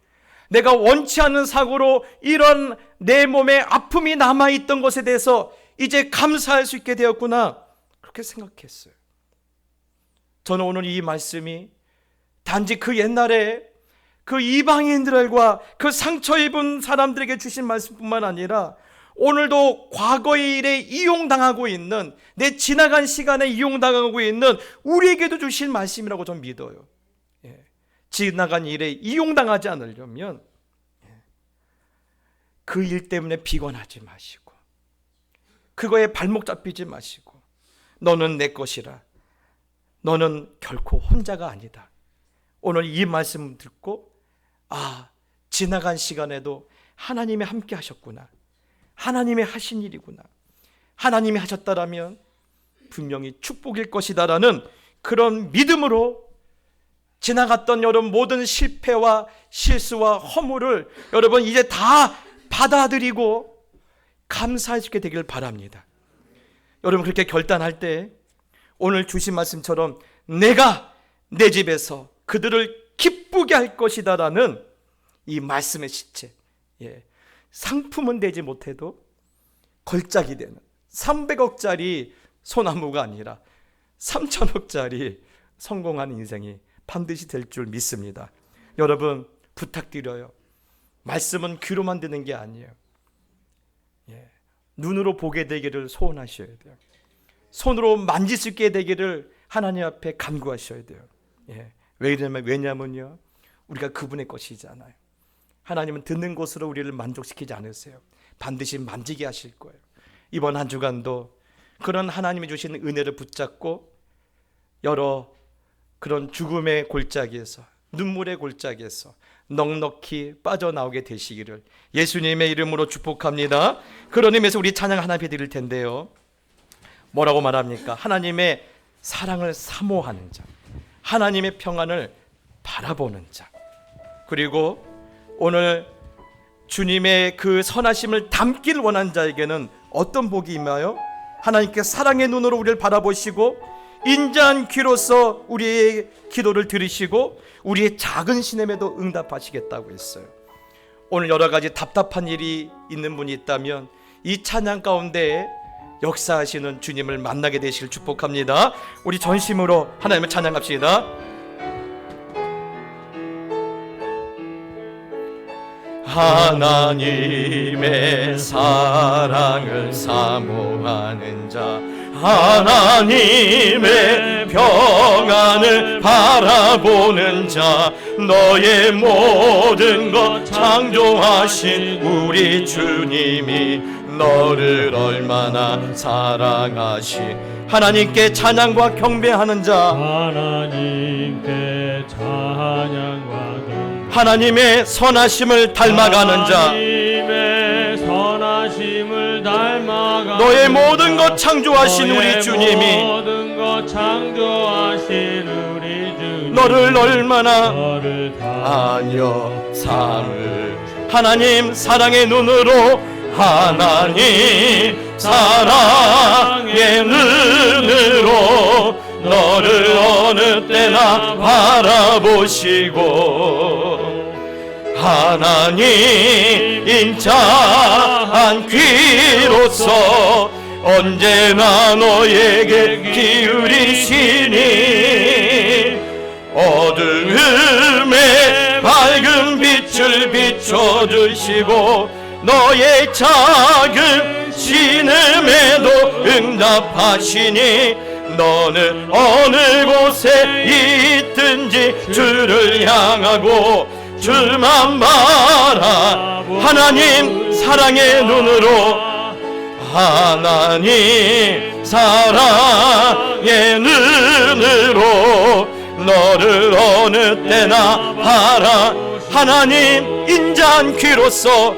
내가 원치 않는 사고로 이런 내 몸에 아픔이 남아있던 것에 대해서 이제 감사할 수 있게 되었구나. 그렇게 생각했어요. 저는 오늘 이 말씀이 단지 그 옛날에 그 이방인들과 그 상처 입은 사람들에게 주신 말씀뿐만 아니라 오늘도 과거의 일에 이용당하고 있는, 내 지나간 시간에 이용당하고 있는 우리에게도 주신 말씀이라고 저는 믿어요. 지나간 일에 이용당하지 않으려면 그 일 때문에 비관하지 마시고 그거에 발목 잡히지 마시고 너는 내 것이라. 너는 결코 혼자가 아니다. 오늘 이 말씀 듣고 지나간 시간에도 하나님이 함께 하셨구나. 하나님이 하신 일이구나. 하나님이 하셨다라면 분명히 축복일 것이다라는 그런 믿음으로 지나갔던 여러분 모든 실패와 실수와 허물을 여러분 이제 다 받아들이고 감사할 수 있게 되기를 바랍니다. 여러분 그렇게 결단할 때 오늘 주신 말씀처럼 내가 내 집에서 그들을 기쁘게 할 것이다라는 이 말씀의 실체, 상품은 되지 못해도 걸작이 되는 300억짜리 소나무가 아니라 3천억짜리 성공한 인생이 반드시 될 줄 믿습니다. 여러분 부탁드려요. 말씀은 귀로만 듣는 게 아니에요. 눈으로 보게 되기를 소원하셔야 돼요. 손으로 만질 수 있게 되기를 하나님 앞에 간구하셔야 돼요. 왜냐면요 우리가 그분의 것이잖아요. 하나님은 듣는 것으로 우리를 만족시키지 않으세요. 반드시 만지게 하실 거예요. 이번 한 주간도 그런 하나님이 주신 은혜를 붙잡고 여러 그런 죽음의 골짜기에서, 눈물의 골짜기에서 넉넉히 빠져나오게 되시기를 예수님의 이름으로 축복합니다. 그런 의미에서 우리 찬양 하나 드릴 텐데요. 뭐라고 말합니까? 하나님의 사랑을 사모하는 자, 하나님의 평안을 바라보는 자, 그리고 오늘 주님의 그 선하심을 담길 원하는 자에게는 어떤 복이 임하여 하나님께 사랑의 눈으로 우리를 바라보시고 인자한 귀로서 우리의 기도를 들으시고 우리의 작은 신음에도 응답하시겠다고 했어요. 오늘 여러 가지 답답한 일이 있는 분이 있다면 이 찬양 가운데 역사하시는 주님을 만나게 되시길 축복합니다. 우리 전심으로 하나님을 찬양합시다. 하나님의 사랑을 사모하는 자, 하나님의 평안을 바라보는 자, 너의 모든 것 창조하신 우리 주님이 너를 얼마나 사랑하시. 하나님께 찬양과 경배하는 자, 하나님께 찬양과 하나님의 선하심을 닮아가는 자, 하나님의 선하심을 닮아가는 너의 모든 것 창조하신 우리 주님이 모든 것 창조하신 우리 주님 너를 얼마나 너를 아녀 삼을. 하나님 사랑의 눈으로, 하나님 사랑의 눈으로 너를 어느 때나 바라보시고 하나님 인자한 귀로서 언제나 너에게 기울이시니 어두움에 밝은 빛을 비춰주시고 너의 작은 신음에도 응답하시니 너는 어느 곳에 있든지 주를 향하고 주만 바라. 하나님 사랑의 눈으로, 하나님 사랑의 눈으로 너를 어느 때나 바라. 하나님 인자한 귀로서,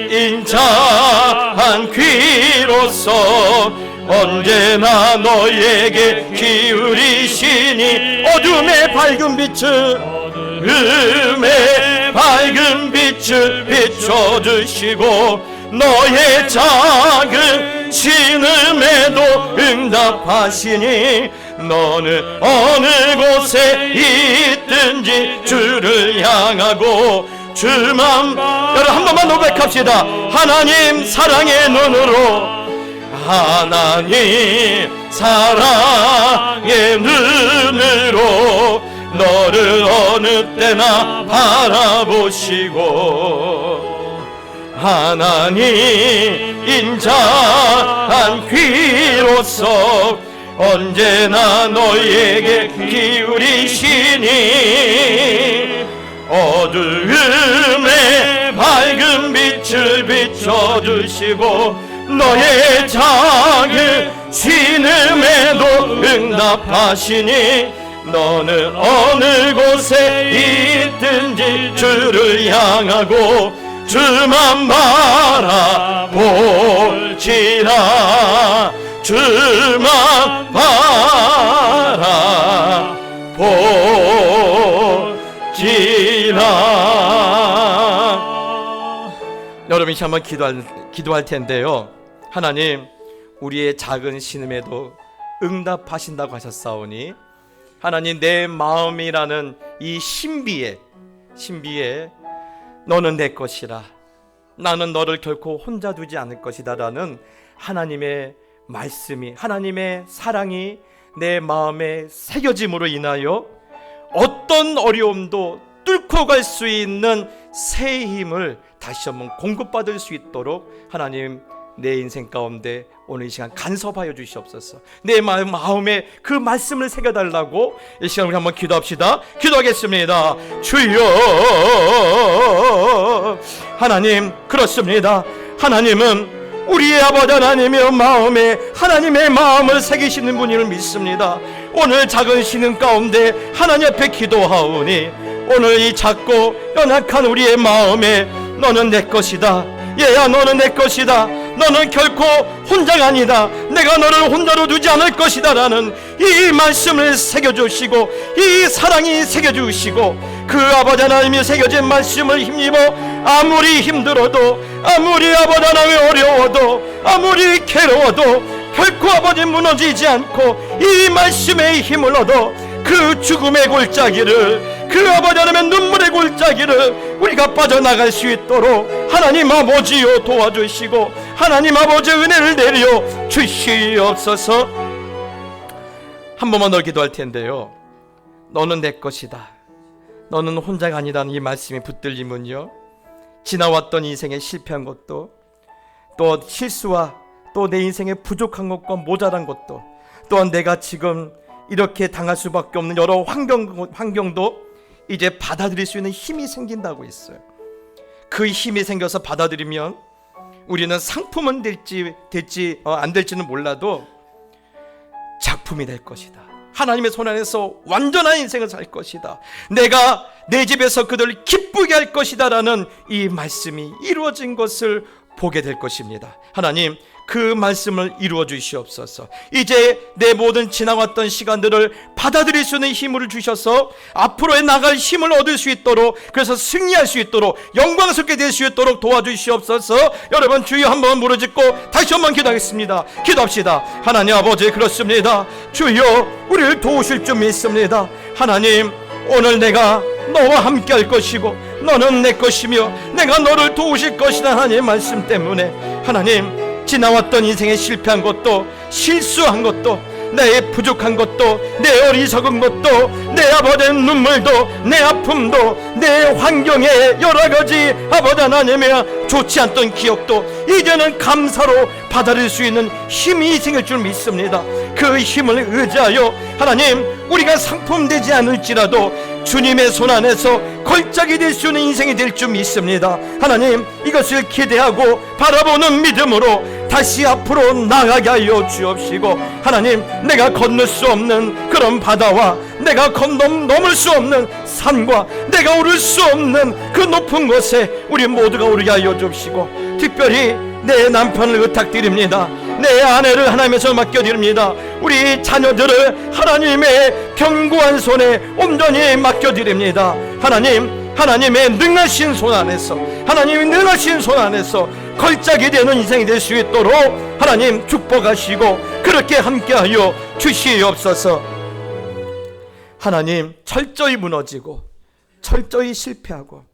인자한 귀로서 언제나 너에게 기울이시니 어둠의 밝은 빛을, 어둠의 밝은 빛을 비춰주시고 너의 작은 신음에도 응답하시니 너는 어느 곳에 있든지 주를 향하고 주만. 여러분 한 번만 고백합시다. 하나님 사랑의 눈으로, 하나님 사랑의 눈으로 너를 어느 때나 바라보시고 하나님 인자한 귀로서 언제나 너에게 기울이시니 어두움의 밝은 빛을 비춰주시고 너의 작은 신음에도 응답하시니 너는 어느 곳에 있든지 주를 향하고 주만 바라볼지라. 주만 바라볼지라. 여러분이 한번 기도할 텐데요. 하나님 우리의 작은 신음에도 응답하신다고 하셨사오니 하나님 내 마음이라는 이 신비에 너는 내 것이라, 나는 너를 결코 혼자 두지 않을 것이다 라는 하나님의 말씀이, 하나님의 사랑이 내 마음에 새겨짐으로 인하여 어떤 어려움도 뚫고 갈 수 있는 새 힘을 다시 한번 공급받을 수 있도록 하나님 내 인생 가운데 오늘 이 시간 간섭하여 주시옵소서. 내 마음에 그 말씀을 새겨달라고 이 시간 우리 한번 기도합시다. 기도하겠습니다. 주여 하나님, 그렇습니다. 하나님은 우리의 아버지 하나님의 마음에 하나님의 마음을 새기시는 분임을 믿습니다. 오늘 작은 신음 가운데 하나님 앞에 기도하오니 오늘 이 작고 연약한 우리의 마음에 너는 내 것이다, 얘야 너는 내 것이다, 너는 결코 혼자가 아니다, 내가 너를 혼자로 두지 않을 것이다 라는 이 말씀을 새겨주시고 이 사랑이 새겨주시고 그 아버지 하나님이 새겨진 말씀을 힘입어 아무리 힘들어도, 아무리 아버지 하나님이 어려워도, 아무리 괴로워도 결코 아버지 무너지지 않고 이 말씀의 힘을 얻어 그 죽음의 골짜기를, 그 아버지 하나님의 눈물의 골짜기를 우리가 빠져나갈 수 있도록 하나님 아버지여 도와주시고 하나님 아버지 은혜를 내려 주시옵소서. 한 번만 더 기도할 텐데요. 너는 내 것이다, 너는 혼자가 아니다는 이 말씀이 붙들리면요, 지나왔던 인생에 실패한 것도, 또 실수와 또 내 인생에 부족한 것과 모자란 것도, 또한 내가 지금 이렇게 당할 수밖에 없는 여러 환경도 이제 받아들일 수 있는 힘이 생긴다고 했어요. 그 힘이 생겨서 받아들이면 우리는 상품은 될지 안 될지는 몰라도 작품이 될 것이다. 하나님의 손 안에서 완전한 인생을 살 것이다. 내가 내 집에서 그들을 기쁘게 할 것이다 라는 이 말씀이 이루어진 것을 보게 될 것입니다. 하나님 그 말씀을 이루어 주시옵소서. 이제 내 모든 지나왔던 시간들을 받아들일 수 있는 힘을 주셔서 앞으로의 나갈 힘을 얻을 수 있도록, 그래서 승리할 수 있도록, 영광스럽게 될 수 있도록 도와주시옵소서. 여러분 주여 한번 무릎짓고 다시 한번 기도하겠습니다. 기도합시다. 하나님 아버지, 그렇습니다. 주여 우리를 도우실 줄 믿습니다. 하나님 오늘 내가 너와 함께 할 것이고 너는 내 것이며 내가 너를 도우실 것이다 하나님의 말씀 때문에 하나님 지나왔던 인생에 실패한 것도, 실수한 것도, 내 부족한 것도, 내 어리석은 것도, 내 아버지의 눈물도, 내 아픔도, 내 환경에 여러가지 아버지 하나님의 좋지 않던 기억도 이제는 감사로 받아들일 수 있는 힘이 생길 줄 믿습니다. 그 힘을 의지하여 하나님 우리가 상품되지 않을지라도 주님의 손 안에서 걸작이 될 수 있는 인생이 될 줄 믿습니다. 하나님, 이것을 기대하고 바라보는 믿음으로 다시 앞으로 나가게 하여 주옵시고, 하나님, 내가 건널 수 없는 그런 바다와 내가 넘을 수 없는 산과 내가 오를 수 없는 그 높은 곳에 우리 모두가 오르게 하여 주옵시고, 특별히 내 남편을 의탁드립니다. 내 아내를 하나님께서 맡겨드립니다. 우리 자녀들을 하나님의 견고한 손에 온전히 맡겨드립니다. 하나님의 능하신 손 안에서, 하나님의 능하신 손 안에서 걸작이 되는 인생이 될 수 있도록 하나님 축복하시고 그렇게 함께하여 주시옵소서. 하나님, 철저히 무너지고 철저히 실패하고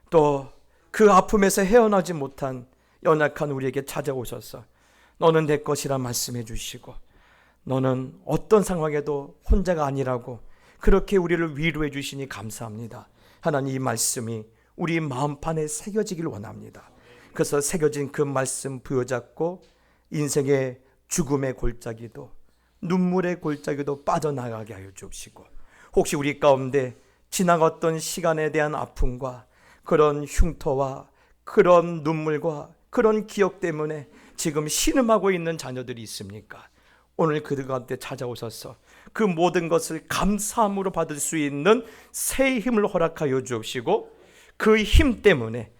또 그 아픔에서 헤어나지 못한 연약한 우리에게 찾아오셔서 너는 내 것이라 말씀해 주시고, 너는 어떤 상황에도 혼자가 아니라고 그렇게 우리를 위로해 주시니 감사합니다. 하나님, 이 말씀이 우리 마음판에 새겨지길 원합니다. 그래서 새겨진 그 말씀 부여잡고 인생의 죽음의 골짜기도 눈물의 골짜기도 빠져나가게 하여 주시고, 혹시 우리 가운데 지나갔던 시간에 대한 아픔과 그런 흉터와 그런 눈물과 그런 기억 때문에 지금 신음하고 있는 자녀들이 있습니까? 오늘 그들 가운데 찾아오셔서 그 모든 것을 감사함으로 받을 수 있는 새 힘을 허락하여 주옵시고, 그 힘 때문에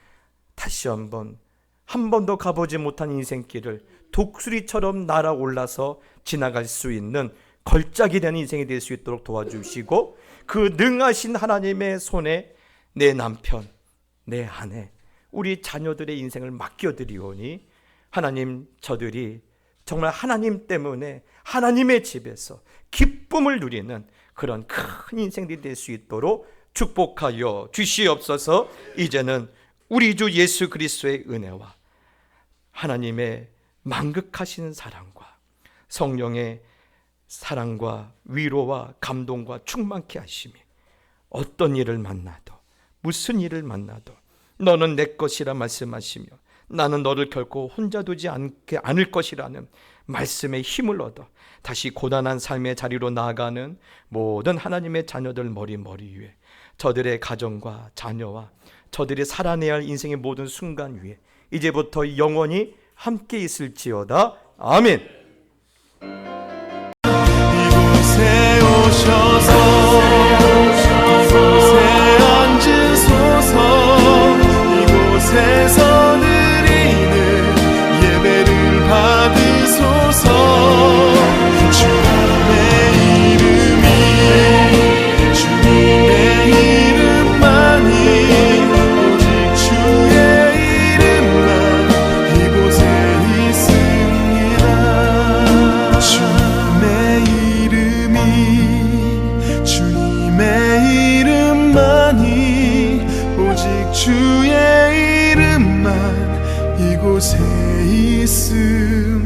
다시 한 번도 가보지 못한 인생길을 독수리처럼 날아올라서 지나갈 수 있는 걸작이 되는 인생이 될 수 있도록 도와주시고, 그 능하신 하나님의 손에 내 남편, 내 아내, 우리 자녀들의 인생을 맡겨드리오니 하나님, 저들이 정말 하나님 때문에 하나님의 집에서 기쁨을 누리는 그런 큰 인생들이 될 수 있도록 축복하여 주시옵소서. 이제는 우리 주 예수 그리스도의 은혜와 하나님의 만극하신 사랑과 성령의 사랑과 위로와 감동과 충만케 하심이, 어떤 일을 만나도 무슨 일을 만나도 너는 내 것이라 말씀하시며 나는 너를 결코 혼자 두지 않을 것이라는 말씀의 힘을 얻어 다시 고단한 삶의 자리로 나아가는 모든 하나님의 자녀들 머리 위에, 저들의 가정과 자녀와 저들이 살아내야 할 인생의 모든 순간 위에 이제부터 영원히 함께 있을지어다. 아멘. 이곳에 오셔서 이곳에 앉으소서. 이곳에서 드리는 예배를 받으소서. 주님의 이름만이, 오직 주의 이름만 이곳에 있습니다. 주님의 이름만이, 오직 주의 이름만 이곳에 있습니다.